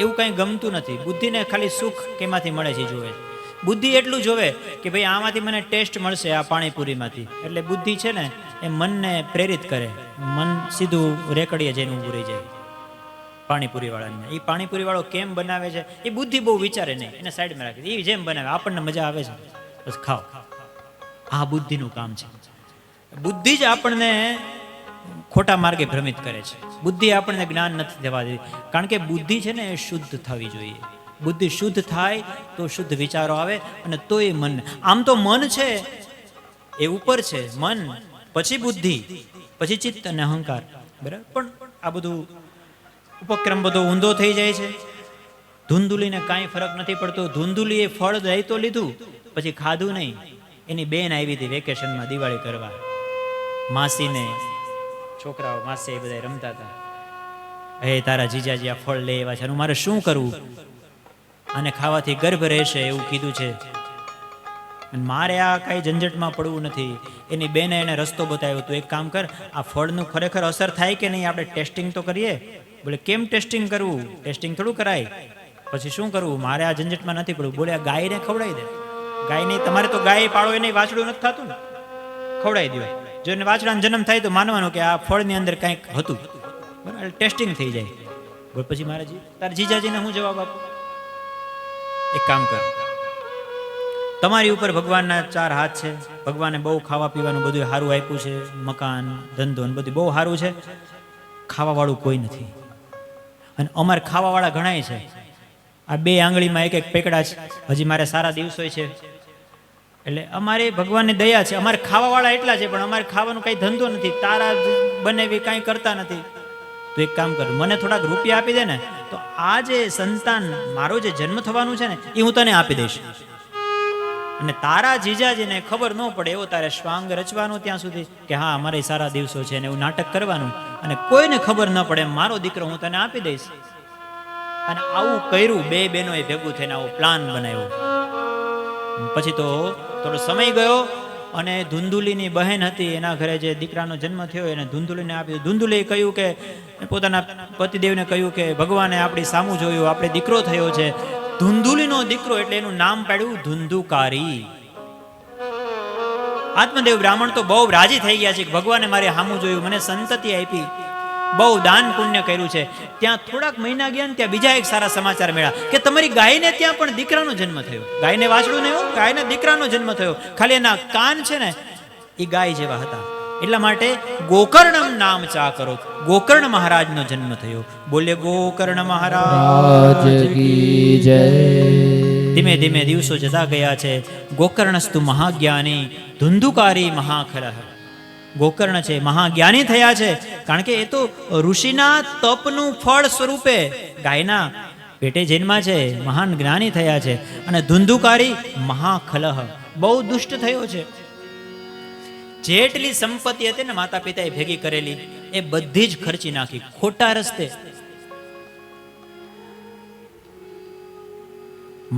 એવું કાંઈ ગમતું નથી. બુદ્ધિને ખાલી સુખ કેમાંથી મળે છે જોવે. બુદ્ધિ એટલું જોવે કે ભાઈ આમાંથી મને ટેસ્ટ મળશે આ પાણીપુરીમાંથી. એટલે બુદ્ધિ છે ને એ મનને પ્રેરિત કરે. મન સીધું રેકડીએ જઈને ઊભું રહી જાય પાણીપુરી વાળાને. એ પાણીપુરી વાળો કેમ બનાવે છે એ બુદ્ધિ બહુ વિચારે નહીં, એને સાઈડમાં રાખી દે. એ જેમ બનાવે આપણને મજા આવે છે બસ ખાઓ. આ બુદ્ધિનું કામ છે. બુદ્ધિ જ આપણને ખોટા માર્ગે ભ્રમિત કરે છે. બુદ્ધિ આપણને જ્ઞાન નથી દેવા દેતી. કારણ કે બુદ્ધિ છે ને એ શુદ્ધ થવી જોઈએ. બુદ્ધિ શુદ્ધ થાય તો શુદ્ધ વિચારો આવે, અને તો એ મન. આમ તો મન છે એ ઉપર છે, મન પછી બુદ્ધિ પછી ચિત્ત અને અહંકાર, બરાબર. પણ આ બધું ઉપક્રમ બધો ઊંધો થઈ જાય છે. ધુંધુલીને કાંઈ ફરક નથી પડતો. ધુંધુલીએ ફળ દઈ તો લીધું, પછી ખાધું નહીં. એની બેન આવી હતી વેકેશનમાં દિવાળી કરવા. માસીને છોકરાઓ માસી બધા રમતા હતા. હે તારા જીજાજી આ ફળ લઈ આવ્યા છે, મારે શું કરવું? અને ખાવાથી ગર્ભ રહેશે એવું કીધું છે, અને મારે આ કાંઈ ઝંઝટમાં પડવું નથી. એની બેને એને રસ્તો બતાવ્યો. તું એક કામ કર, આ ફળનું ખરેખર અસર થાય કે નહીં આપણે ટેસ્ટિંગ તો કરીએ. બોલે કેમ ટેસ્ટિંગ કરવું? ટેસ્ટિંગ થોડું કરાય. પછી શું કરવું? મારે આ ઝંઝટમાં નથી પડવું. બોલે આ ગાયને ખવડાવી દે. ગાય નહીં, તમારે તો ગાય પાડો એને વાછડું નથી થતું ને, ખવડાવી દો. જો એને વાછડાનો જન્મ થાય તો માનવાનું કે આ ફળની અંદર કંઈક હતું, બરાબર, ટેસ્ટિંગ થઈ જાય. બોલ પછી મારે તારા જીજાજીને હું જવાબ આપું? એક કામ કર, તમારી ઉપર ભગવાનના 4 હાથ છે. ભગવાને બહુ ખાવા પીવાનું બધું સારું આપ્યું છે, મકાન ધંધો ને બધું બહુ સારું છે. ખાવાવાળું કોઈ નથી. અને અમારે ખાવાવાળા ઘણાય છે. આ 2 આંગળીમાં એક પેકડા છે. હજી મારે સારા દિવસો છે. એટલે અમારે ભગવાનની દયા છે. અમારે ખાવાવાળા એટલા છે, પણ અમારે ખાવાનું કાંઈ ધંધો નથી. તારા બનાવી કાંઈ કરતા નથી. તો એક કામ કર, મને થોડાક રૂપિયા આપી દે ને, તો આ જે સંતાન મારો જે જન્મ થવાનું છે ને એ હું તને આપી દઈશ. અને તારા જીજાજીને ખબર ન પડે એવો તારે શ્વાંગ રચવાનો ત્યાં સુધી કે હા અમારે સારા દિવસો છે ને એવું નાટક કરવાનું. અને કોઈને ખબર ન પડે મારો દીકરો હું તને આપી દઈશ. અને આવું કર્યું. 2 બહેનોએ ભેગું થઈને આવો પ્લાન બનાવ્યો. પછી તો થોડો સમય ગયો અને ધુંધુલીની બહેન હતી, એના ઘરે જે દીકરાનો જન્મ થયો એને ધુંધુલીને આપ્યો. ધુંધુલીએ કહ્યું કે પોતાના પતિદેવને કહ્યું કે ભગવાને આપણી સામું જોયું, આપણે દીકરો થયો છે. ધુંધુલીનો દીકરો એટલે એનું નામ પાડ્યું ધુંધુકારી. આત્મદેવ બ્રાહ્મણ તો બહુ રાજી થઈ ગયા છે કે ભગવાને મારે સામું જોયું, મને સંતતિ આપી, બહુ દાન પુણ્ય કર્યું છે. ત્યાં થોડાક મહિના ગયા ને ત્યાં બીજા એક સારા સમાચાર મળ્યા કે તમારી ગાયને ત્યાં પણ દીકરાનો જન્મ થયો. ગાયને વાછડું નહીં, ગાયના દીકરાનો જન્મ થયો. ખાલી એના કાન છે ને એ ગાય જેવા હતા. એટલા માટે ગોકર્ણમ નામ ચા કરો. ગોકર્ણ મહારાજનો જન્મ થયો. બોલે ગોકર્ણ મહારાજ કી જય. ધીમે ધીમે દિવસો જતા ગયા છે. ગોકર્ણસ્તુ મહાજ્ઞાની ધુંધુકારી મહાખરઃ. ગોકર્ણ છે મહાજ્ઞાની થયા છે, કારણ કે એ તો ઋષિના તપનું ફળ સ્વરૂપે ગાયના પેટે જન્મા છે, મહાન જ્ઞાની થયા છે. અને ધુંધુકારી મહાખલહ, બહુ દુષ્ટ થયો છે. જેટલી સંપત્તિ હતી ને માતા પિતાએ ભેગી કરેલી એ બધી જ ખર્ચી નાખી ખોટા રસ્તે.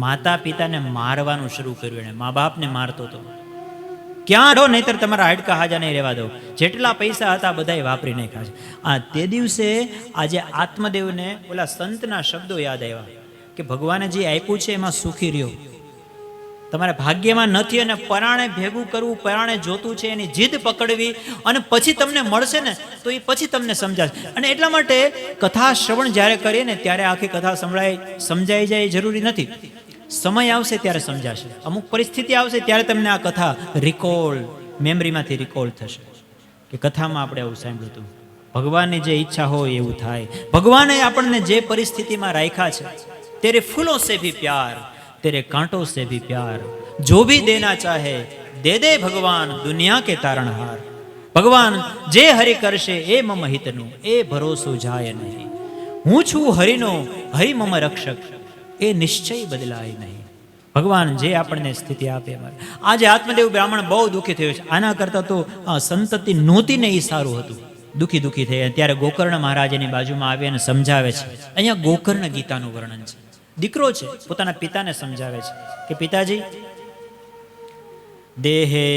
માતા પિતાને મારવાનું શરૂ કર્યું. એને મા બાપને મારતો હતો. ક્યાં રહો, નહીતર તમારા હાડકા હાજા નહીં રહેવા દો. જેટલા પૈસા હતા બધા વાપરી નાખ્યા છે. આ તે દિવસે આજે આત્મદેવને ઓલા સંતના શબ્દો યાદ આવ્યા કે ભગવાને જે આપ્યું છે એમાં સુખી રહ્યો. તમારા ભાગ્યમાં નથી અને પરાણે ભેગું કરવું, પરાણે જોતું છે, એની જીદ પકડવી, અને પછી તમને મળશે ને તો એ પછી તમને સમજાશે. અને એટલા માટે કથા શ્રવણ જ્યારે કરીએ ને ત્યારે આખી કથા સમજાઈ જાય જરૂરી નથી. સમય આવશે ત્યારે સમજાશે. અમુક પરિસ્થિતિ આવશે ત્યારે તમને આ કથા મેમરીમાંથી રિકોલ થશે કે કથામાં આપણે આવું સાંભળ્યું હતું. ભગવાનની જે ઈચ્છા હોય એવું થાય. ભગવાને આપણને જે પરિસ્થિતિમાં રાખ્યા છે, તેરે ફૂલો સે ભી પ્યાર, तेरे कांटों से भी प्यार, जो भी देना चाहे दे दे भगवान दुनिया के तारणहार. भगवान जे हरि करशे ए मम हितनु, ए भरोસો જાય નહીં. હું છું હરિનો, હરિ મમ રક્ષક, એ નિશ્ચય બદલાય નહીં. ભગવાન જે આપણને સ્થિતિ આપે. આજે આત્મદેવ બ્રાહ્મણ બહુ દુઃખી થયો છે. આના કરતા તો સંતતિ નહોતી ને એ સારું હતું. દુઃખી થયા ત્યારે ગોકર્ણ મહારાજ એની બાજુમાં આવી અને સમજાવે છે. અહીંયા ગોકર્ણ ગીતાનું વર્ણન છે. દીકરો છે, પોતાના પિતાને સમજાવે છે કે પિતાજી, દેહે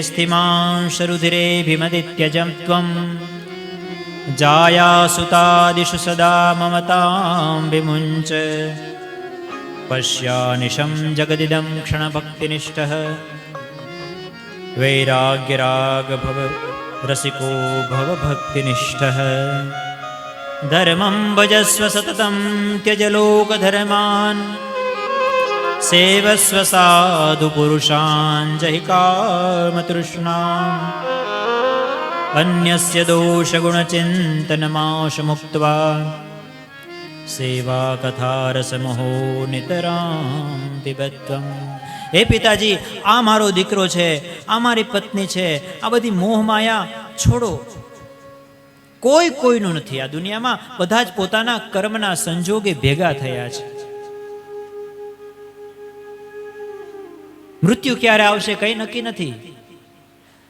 સ્થિમાંશ રુધિરેભિમદિત્યજં ત્વં જાયા સુતાદિષુ સદા મમતાં વિમુંચ પશ્યાનિશં જગદિદં ક્ષણભક્તિનિષ્ઠઃ વૈરાગ્યરાગ ભવ રસિકો ભવ ભક્તિનિષ્ઠઃ ધર્મં ભજસ્વ સતतं ત્યજ લોકધર્માન સેવસ્વ સાધુ પુરુષાન જહિ કામતૃષ્ણાં અન્યસ્ય દોષ ગુણ ચિંતનમાશ મુક્ત્વા સેવા કથા રસમોહો નિતરાં પિબત્વં. હે પિતાજી, આ મારો દીકરો છે, આ મારી પત્ની છે, આ બધી મોહ માયા છોડો. કોઈ કોઈનું નથી આ દુનિયામાં, બધા જ પોતાના કર્મના સંજોગે ભેગા થયા છે. મૃત્યુ ક્યારે આવશે કઈ નક્કી નથી.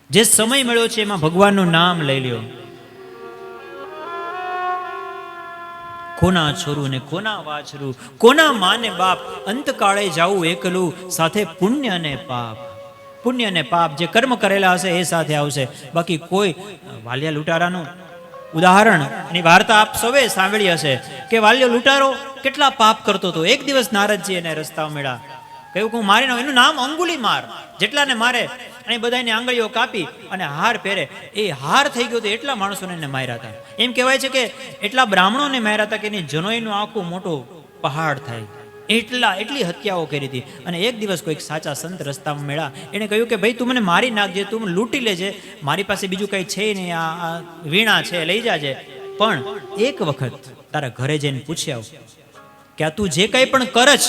જે સમય મળ્યો છે એમાં ભગવાનનું નામ લઈ લ્યો. કોના છોરું ને કોના વાછરું, કોના માને બાપ, અંતકાળે જાવું એકલું, સાથે પુણ્ય અને પાપ. પુણ્ય અને પાપ જે કર્મ કરેલા હશે એ સાથે આવશે. બાકી કોઈ, વાલિયા લૂંટારાનું ઉદાહરણ એની વાર્તા આપ સૌએ સાંભળી હશે કે વાલિયો લૂંટારો કેટલા પાપ કરતો હતો. એક દિવસ નારદજી એને રસ્તા મળ્યા, કહ્યું કે હું મારી નાખું. એનું નામ અંગુલીમાર. જેટલાને મારે અને બધાની આંગળીઓ કાપી અને હાર પહેરે. એ હાર થઈ ગયો તો એટલા માણસોને એને માર્યા હતા. એમ કહેવાય છે કે એટલા બ્રાહ્મણોને માર્યા હતા કે એની જનોઈનું આખું મોટો પહાડ થાય. એટલી હત્યાઓ કરી હતી. અને એક દિવસ કોઈક સાચા સંત રસ્તામાં મળ્યા. એણે કહ્યું કે ભાઈ તું મને મારી નાખજે, તું મને લૂંટી લેજે, મારી પાસે બીજું કંઈ છે નહીં, આ વીણા છે લઈ જાજે, પણ એક વખત તારા ઘરે જઈને પૂછી આવ કે આ તું જે કંઈ પણ કરશ,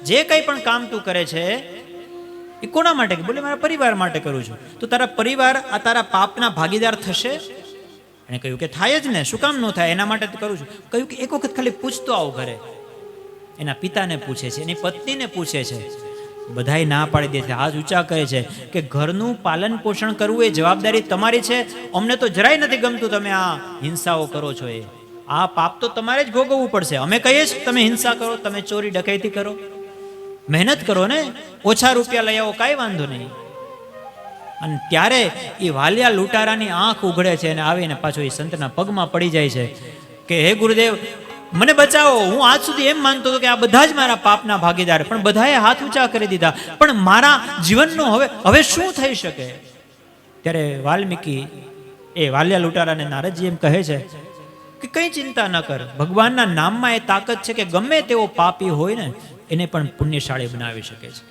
જે કંઈ પણ કામ તું કરે છે એ કોના માટે? બોલે મારા પરિવાર માટે કરું છું. તો તારા પરિવાર આ તારા પાપના ભાગીદાર થશે? એને કહ્યું કે થાય જ ને, શું કામ ન થાય, એના માટે કરું છું. કહ્યું કે એક વખત ખાલી પૂછતો આવ ઘરે. એના પિતાને પૂછે છે, એની પત્નીને પૂછે છે, બધાય ના પાડી દે છે, હાથ ઊંચા કરે છે કે ઘરનું પાલન પોષણ કરવું એ જવાબદારી તમારી છે. અમને તો જરાય નથી ગમતું તમે આ હિંસાઓ કરો છો. એ આ પાપ તો તમારે જ ભોગવવું પડશે. અમે કહીએ છીએ તમે હિંસા કરો, તમે ચોરી ડકૈતી કરો, મહેનત કરો ને, ઓછા રૂપિયા લઈ આવો, કાંઈ વાંધો નહીં. અને ત્યારે એ વાલિયા લૂંટારાની આંખ ઉઘડે છે અને આવીને પાછો એ સંતના પગમાં પડી જાય છે કે હે ગુરુદેવ, મને બચાવો. હું આજ સુધી એમ માનતો હતો કે આ બધા જ મારા પાપના ભાગીદાર, પણ બધાએ હાથ ઊંચા કરી દીધા, પણ મારા જીવનનો હવે શું થઈ શકે? ત્યારે વાલ્મીકી એ વાલિયા લૂંટારાને નારદજી એમ કહે છે કે કંઈ ચિંતા ન કર, ભગવાનના નામમાં એ તાકાત છે કે ગમે તેવો પાપી હોય ને એને પણ પુણ્યશાળી બનાવી શકે છે.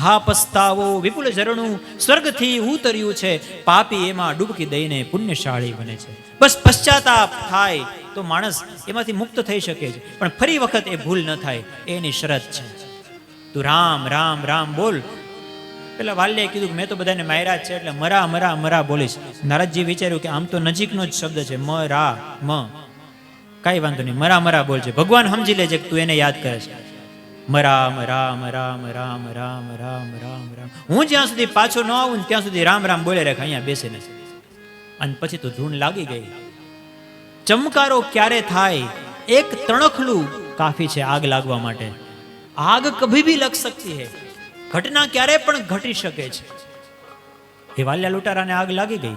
હા પસ્તાવો વિપુલ ઝરણું સ્વર્ગથી ઉતર્યું છે, પાપી એમાં ડૂબકી દઈને પુણ્યશાળી બને છે. બસ પશ્ચાતાપ થાય તો માણસ એમાંથી મુક્ત થઈ શકે છે, પણ ફરી વખત એ ભૂલ ન થાય એની શરત છે. તું રામ રામ રામ બોલ. પેલા વાલ્યએ કીધું કે મેં તો બધાને માર્યા જ છે એટલે મરા મરા મરા બોલીશ. નારદજી વિચાર્યું કે આમ તો નજીકનો જ શબ્દ છે, મ રા મ, કાંઈ વાંધો નહીં, મરા મરા બોલજે. ભગવાન સમજી લેજે કે તું એને યાદ કરે છે. રામ રામ રામ રામ રામ રામ રામ રામ. હું જ્યાં સુધી પાછો ન આવું ત્યાં સુધી રામ રામ બોલે રાખ અહીંયા બેસીને. અને પછી તો ધૂન લાગી ગઈ. ચમકારો ક્યારે થાય? એક તણખલું કાફી છે આગ લાગવા માટે. આગ કભી ભી લગ સકતી હૈ. ઘટના ક્યારે પણ ઘટી શકે છે. એ વાલિયા લૂંટારાને આગ લાગી ગઈ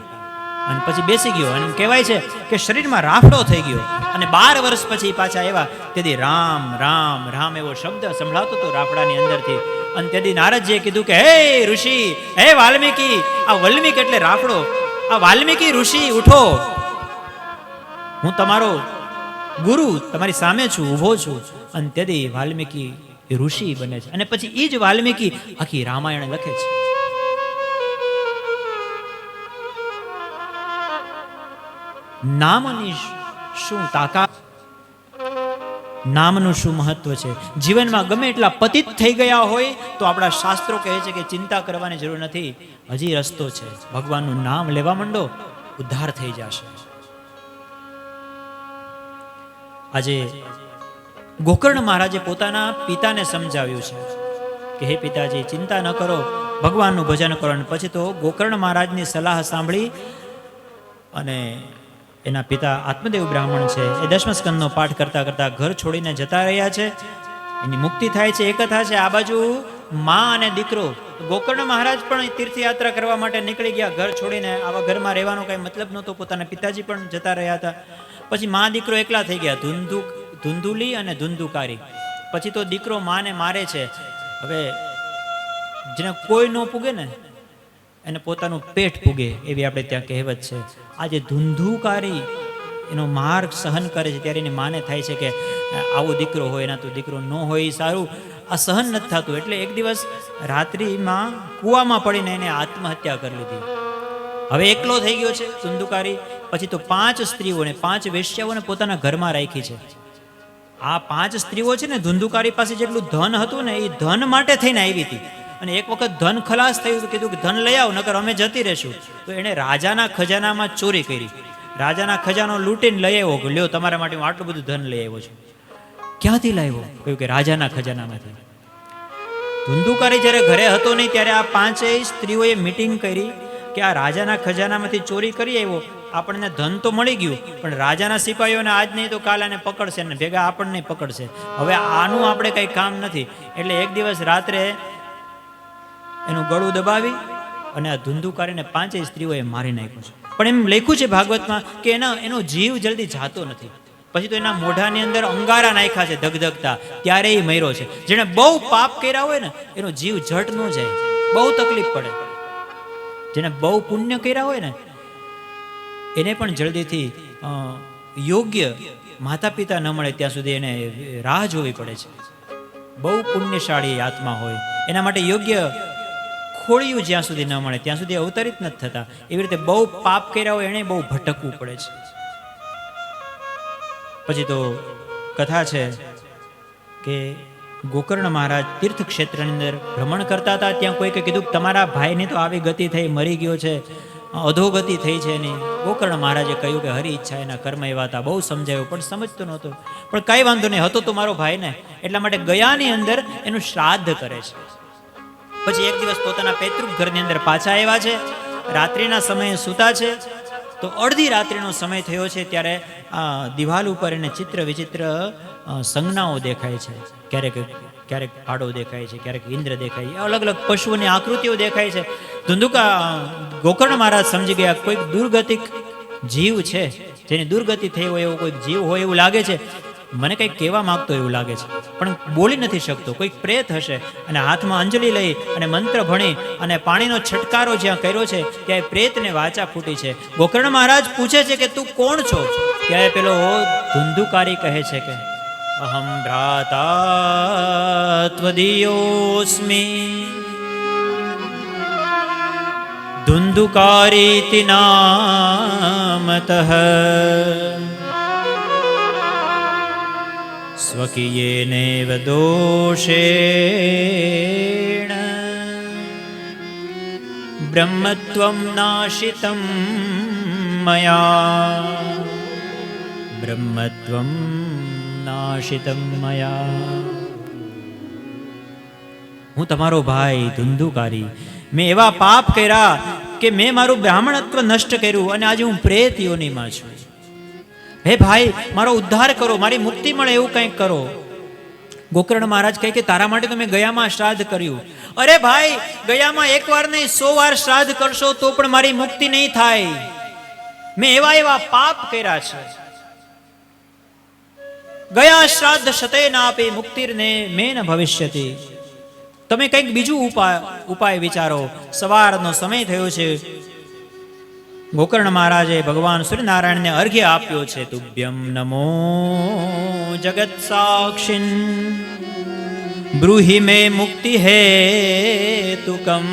અને પછી બેસી ગયો. અને કહેવાય છે કે શરીરમાં રાફડો થઈ ગયો. અને 12 વર્ષ પછી પાછા આવ્યા. તેથી રામ રામ રામ એવો શબ્દ સંભળાતો હતો રાફડાની અંદરથી. અને તેથી નારદજીએ કીધું કે હે ઋષિ, હે વાલ્મીકી, આ વાલ્મીક એટલે રાફડો, આ વાલ્મીકી ઋષિ ઉઠો, હું તમારો ગુરુ તમારી સામે છું, ઊભો છું. અને તેથી વાલ્મીકી ઋષિ બને છે. અને પછી એ જ વાલ્મીકી આખી રામાયણ લખે છે. નામની શું તાકાત, નામનું શું મહત્વ છે. જીવનમાં ગમે એટલા પતિત થઈ ગયા હોય તો આપણા શાસ્ત્રો કહે છે કે ચિંતા કરવાની જરૂર નથી, હજી રસ્તો છે. ભગવાનનું નામ લેવા માંડો, ઉદ્ધાર થઈ જશે. આજે ગોકર્ણ મહારાજે પોતાના પિતાને સમજાવ્યું છે કે હે પિતાજી, ચિંતા ન કરો, ભગવાનનું ભજન કરો. અને પછી તો ગોકર્ણ મહારાજની સલાહ સાંભળી અને એના પિતા આત્મદેવ બ્રાહ્મણ છે, એ દસમા સ્કંદનો પાઠ કરતા કરતા ઘર છોડીને જતા રહ્યા છે. એની મુક્તિ થાય છે. એ કથા છે. આ બાજુ મા અને દીકરો ગોકર્ણ મહારાજ પણ તીર્થયાત્રા કરવા માટે નીકળી ગયા. ઘર છોડીને આવા ઘરમાં રહેવાનો કઈ મતલબ નહોતો. પોતાના પિતાજી પણ જતા રહ્યા હતા. પછી મા દીકરો એકલા થઈ ગયા, ધુંધુલી અને ધુંધુકારી. પછી તો દીકરો માને મારે છે. હવે જેને કોઈ ન પૂગે ને એને પોતાનું પેટ પૂગે, એવી આપણે ત્યાં કહેવત છે. આ જે ધુંધુકારી એનો માર્ગ સહન કરે છે ત્યારે એની માને થાય છે કે આવો દીકરો હોય, એના તો દીકરો ન હોય એ સારું. આ સહન નથી થતું એટલે એક દિવસ રાત્રિમાં કૂવામાં પડીને એને આત્મહત્યા કરી લીધી. હવે એકલો થઈ ગયો છે ધુંધુકારી. પછી તો 5 સ્ત્રીઓને 5 વેશ્યાઓને પોતાના ઘરમાં રાખી છે. આ 5 સ્ત્રીઓ છે ને, ધુંધુકારી પાસે જેટલું ધન હતું ને એ ધન માટે થઈને આવી હતી. અને એક વખત ધન ખલાસ થયું તો કીધું કે ધન લઈ આવ, નકર અમે જતી રહેશું. તો એણે રાજાના ખજાનામાં ચોરી કરી. રાજાના ખજાનો લૂંટીને લઈ આવ્યો. લ્યો, તમારા માટે હું આટલું બધું ધન લઈ આવ્યો છું. ક્યાંથી લાવ્યો? કહ્યું કે રાજાના ખજાનામાંથી. ધુંધુકારી જ્યારે ઘરે હતો નહીં ત્યારે આ 5 સ્ત્રીઓએ મીટિંગ કરી કે આ રાજાના ખજાનામાંથી ચોરી કરી આવ્યો, આપણને ધન તો મળી ગયું, પણ રાજાના સિપાહીઓને આજ નહીં તો કાલ આને પકડશે ને ભેગા આપણને પકડશે. હવે આનું આપણે કંઈ કામ નથી. એટલે એક દિવસ રાત્રે એનું ગળું દબાવી અને આ ધુંધુકારીને 5 સ્ત્રીઓએ મારી નાખ્યું છે. પણ એમ લખ્યું છે ભાગવતમાં કે એનો જીવ જલ્દી જાતો નથી. પછી તો એના મોઢાની અંદર અંગારા નાખ્યા છે ધગધગતા, ત્યારે એ મર્યો છે. જેને બહુ પાપ કર્યા હોય ને એનો જીવ જટ ન જાય, બહુ તકલીફ પડે. જેને બહુ પુણ્ય કર્યા હોય ને એને પણ જલ્દીથી યોગ્ય માતા પિતા ન મળે ત્યાં સુધી એને રાહ જોવી પડે છે. બહુ પુણ્યશાળી આત્મા હોય એના માટે યોગ્ય ખોળિયું જ્યાં સુધી ન મળે ત્યાં સુધી અવતરિત નથી થતા. એવી રીતે બહુ પાપ કર્યા હોય એને બહુ ભટકવું પડે છે. પછી તો કથા છે કે ગોકર્ણ મહારાજ તીર્થક્ષેત્રની અંદર ભ્રમણ કરતા હતા. ત્યાં કોઈકે કીધું તમારા ભાઈની તો આવી ગતિ થઈ, મરી ગયો છે, અધોગતિ થઈ છે એની. ગોકર્ણ મહારાજે કહ્યું કે હરી ઈચ્છા, એના કર્મ એવા હતા. બહુ સમજાવ્યું પણ સમજતો નહોતો. પણ કાંઈ વાંધો નહીં, હતો તો મારો ભાઈ ને, એટલા માટે ગયાની અંદર એનું શ્રાદ્ધ કરે છે. પછી એક દિવસ પોતાના પૈતૃક ઘરની અંદર પાછા આવ્યા છે. રાત્રિના સમયે સૂતા છે તો અડધી રાત્રિનો સમય થયો છે ત્યારે દિવાલ ઉપર એને ચિત્ર વિચિત્ર સંજ્ઞાઓ દેખાય છે. ક્યારેક આડો દેખાય છે, ક્યારેક ઇન્દ્ર દેખાય છે, અલગ અલગ પશુઓની આકૃતિઓ દેખાય છે. ગોકર્ણ મહારાજ સમજી ગયા કોઈક દુર્ગતિક જીવ છે, જેની દુર્ગતિ થઈ હોય એવો કોઈક જીવ હોય એવું લાગે છે. મને કંઈક કહેવા માંગતો એવું લાગે છે પણ બોલી નથી શકતો. કોઈક પ્રેત હશે. અને હાથમાં અંજલિ લઈ અને મંત્ર ભણી અને પાણીનો છટકારો જ્યાં કર્યો છે ત્યાં પ્રેતને વાચા ફૂટી છે. ગોકર્ણ મહારાજ પૂછે છે કે તું કોણ છો? ત્યારે પેલો ધુંધુકારી કહે છે કે અહમ ભ્રાતા ત્વદીયોસ્મી ધુંધુકારીતિ નામતઃ સ્વકીયેનેવ દોષેણ બ્રહ્મત્વં નાશિતં મયા બ્રહ્મત્વં નાશિતં મયા. હું તમારો ભાઈ ધુંધુકારી, મેં એવા પાપ કર્યા કે મેં મારું બ્રાહ્મણત્વ નષ્ટ કર્યું અને આજે હું પ્રેત યોનિમાં છું. હે ભાઈ, મારો ઉદ્ધાર કરો, મારી મુક્તિ મળે એવું કંઈક કરો. ગોકર્ણ મહારાજ કહે કે તારા માટે તો મેં ગયામાં શ્રાદ્ધ કર્યું. અરે ભાઈ, ગયામાં 1 વાર નહીં 100 વાર શ્રાદ્ધ કરશો તો પણ મારી મુક્તિ નહીં થાય. મેં એવા પાપ કર્યા છે. ગયા શ્રાદ્ધ શતેના આપે મુક્તિર્ને મેન ભવિષ્યતિ. તમે કંઈક બીજું ઉપાય વિચારો. સવારનો સમય થયો છે. ગોકર્ણ મહારાજે ભગવાન સૂર્યનારાયણને અર્ઘ્ય આપ્યો છે. તુભ્યમ નમો જગત સાક્ષિન બ્રૂહિ મે મુક્તિ હેતુકમ.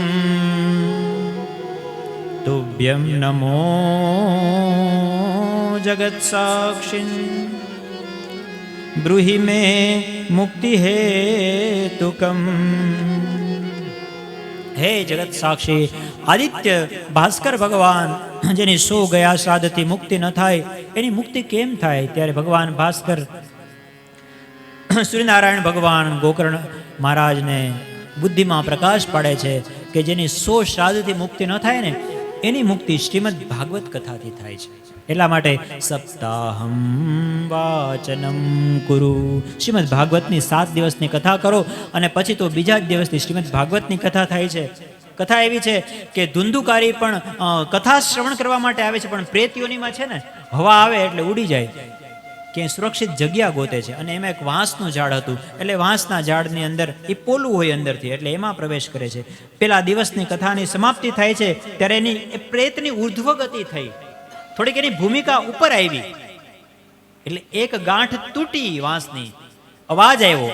તુભ્યમ નમો જગત સાક્ષિન બ્રૂહિ મે મુક્તિ હેતુકમ. હે જગત સાક્ષી આદિત્ય ભાસ્કર ભગવાન, જેની 100 ગયા શ્રાદ્ધથી મુક્તિ ન થાય એની મુક્તિ કેમ થાય? ત્યારે ભગવાન ભાસ્કર સૂર્યનારાયણ ભગવાન ગોકર્ણ મહારાજને બુદ્ધિમાં પ્રકાશ પાડે છે કે જેની 100 શ્રાદ્ધથી મુક્તિ ન થાય ને એની મુક્તિ શ્રીમદ ભાગવત કથાથી થાય છે. એટલા માટે સપ્તાહમ વાચનમ કુરુ, શ્રીમદ ભાગવતની 7 દિવસની કથા કરો અને પછી તો બીજા જ દિવસથી શ્રીમદ ભાગવતની કથા થાય છે. કથા એવી છે કે ધુંધુકારી પણ કથા શ્રવણ કરવા માટે આવે છે, પણ પ્રેત યોનિમાં છે ને હવા આવે એટલે ઉડી જાય, ક્યાંય સુરક્ષિત જગ્યા ગોતે છે. અને એમાં એક વાંસનું ઝાડ હતું, એટલે વાંસના ઝાડની અંદર એ પોલું હોય અંદરથી, એટલે એમાં પ્રવેશ કરે છે. પેલા દિવસની કથાની સમાપ્તિ થાય છે ત્યારે એની એ પ્રેતની ઉર્ધ્વગતિ થઈ, થોડીક એની ભૂમિકા ઉપર આવી, એટલે એક ગાંઠ તૂટી વાંસની, અવાજ આવ્યો.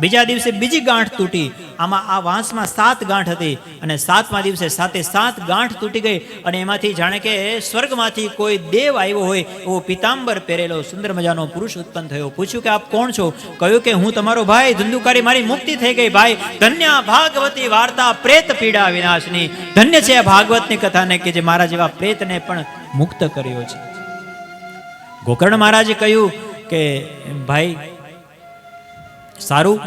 બીજા દિવસે બીજી ગાંઠ તૂટી. આમાં આ વાંસમાં 7 ગાંઠ હતી અને 7મા દિવસે 7 ગાંઠ તૂટી ગઈ અને એમાંથી જાણે કે સ્વર્ગમાંથી કોઈ દેવ આવ્યો હોય એવો પિતાંબર પહેરેલો સુંદર મજાનો પુરુષ ઉત્પન્ન થયો. પૂછ્યું કે આપ કોણ છો? કહ્યું કે હું તમારો ભાઈ ધુંધુકારી, મારી મુક્તિ થઈ ગઈ ભાઈ. ધન્ય ભાગવતી વાર્તા પ્રેત પીડા વિનાશની. ધન્ય છે આ ભાગવતની કથાને કે જે મારા જેવા પ્રેતને પણ મુક્ત કર્યો છે. ગોકર્ણ મહારાજે કહ્યું કે ભાઈ સારું,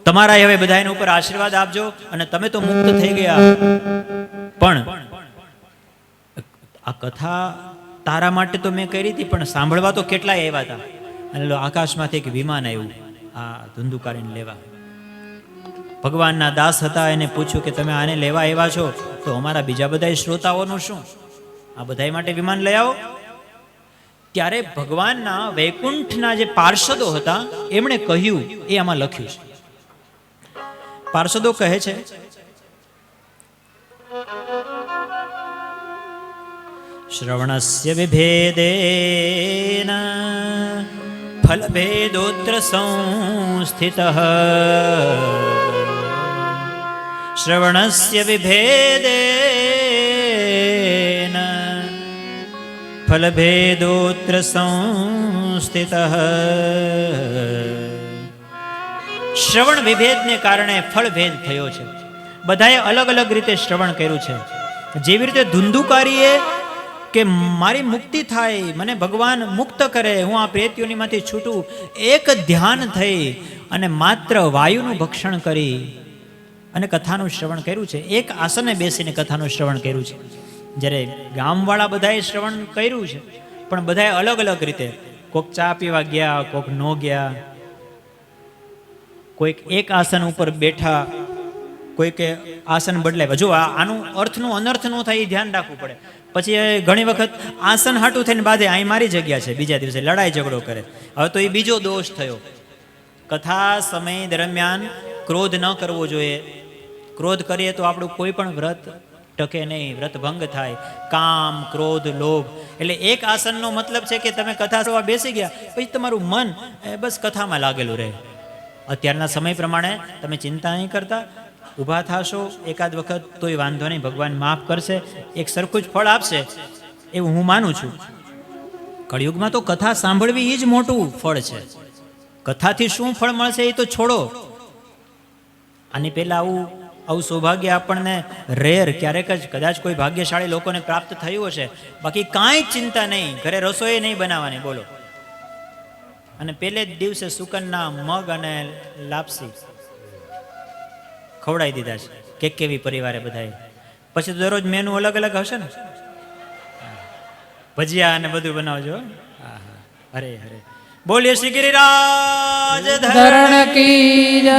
તમારા હવે બધાના ઉપર આશીર્વાદ આપજો અને તમે તો મુક્ત થઈ ગયા, પણ આ કથા તારા માટે તો મેં કરી હતી, પણ સાંભળવા તો કેટલાય આવ્યા હતા. અને આકાશમાંથી એક વિમાન આવ્યું આ ધુંધુકારીને લેવા. ભગવાનના દાસ હતા, એને પૂછ્યું કે તમે આને લેવા આવ્યા છો તો અમારા બીજા બધા શ્રોતાઓનું શું? આ બધા માટે વિમાન લઈ આવો. ત્યારે ભગવાનના વૈકુંઠના જે પાર્ષદો હતા એમણે કહ્યું, એ આમાં લખ્યું છે. પાર્ષદો કહે છે શ્રવણસ્ય વિભેદેન ફલભેદોત્ર સંસ્થિતઃ, શ્રવણસ્ય વિભેદેન ફલભેદોત્ર સંસ્થિતઃ. શ્રવણ વિભેદને કારણે ફળભેદ થયો છે. બધાએ અલગ અલગ રીતે શ્રવણ કર્યું છે. જેવી રીતે ધુંધુકારીએ કે મારી મુક્તિ થાય, મને ભગવાન મુક્ત કરે, હું આ પ્રેત યોનિમાંથી છૂટું, એક ધ્યાન થઈ અને માત્ર વાયુનું ભક્ષણ કરી અને કથાનું શ્રવણ કર્યું છે. એક આસને બેસીને કથાનું શ્રવણ કર્યું છે. જ્યારે ગામવાળા બધાએ શ્રવણ કર્યું છે, પણ બધાએ અલગ અલગ રીતે, કોઈક ચા પીવા ગયા, કોઈક ન ગયા, કોઈક એક આસન ઉપર બેઠા, કોઈકે આસન બદલાય. જો આનું અર્થનું અનર્થ ન થાય એ ધ્યાન રાખવું પડે. પછી ઘણી વખત આસન હાટું થઈને બાંધે, અહીં મારી જગ્યા છે, બીજા દિવસે લડાઈ ઝઘડો કરે. હવે તો એ બીજો દોષ થયો. કથા સમય દરમિયાન ક્રોધ ન કરવો જોઈએ. ક્રોધ કરીએ તો આપણું કોઈ પણ વ્રત ટકે નહીં, વ્રત ભંગ થાય. કામ, ક્રોધ, લોભ. એટલે એક આસનનો મતલબ છે કે તમે કથા સવા બેસી ગયા પછી તમારું મન બસ કથામાં લાગેલું રહે. અત્યારના સમય પ્રમાણે તમે ચિંતા નહીં કરતા, ઊભા થશો એકાદ વખત તોય વાંધો નહીં, ભગવાન માફ કરશે, એક સરખું જ ફળ આપશે એવું હું માનું છું. કળિયુગમાં તો કથા સાંભળવી એ જ મોટું ફળ છે. કથાથી શું ફળ મળશે એ તો છોડો. આની પહેલા આવું સૌભાગ્ય આપણને રેર ક્યારેક જ કદાચ કોઈ ભાગ્યશાળી લોકોને પ્રાપ્ત થયું હશે, બાકી કાંઈ ચિંતા નહીં, ઘરે રસોઈ નહીં બનાવવાની. બોલો. અને પહેલે જ દિવસે સુકનના મગ અને લાપસી ખવડાવી દીધા છે કેવી પરિવારે બધાએ. પછી તો દરરોજ મેનુ અલગ અલગ હશે ને, ભજીયા અને બધું બનાવજો. હરે હરે બોલીએ શ્રી ગિરિરાજ ધરણ કી જય.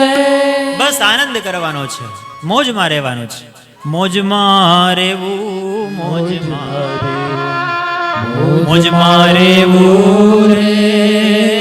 બસ આનંદ કરવાનો છે, મોજમાં રહેવાનું છે. મોજમાં રહેવું, મોજમાં રહેવું રે.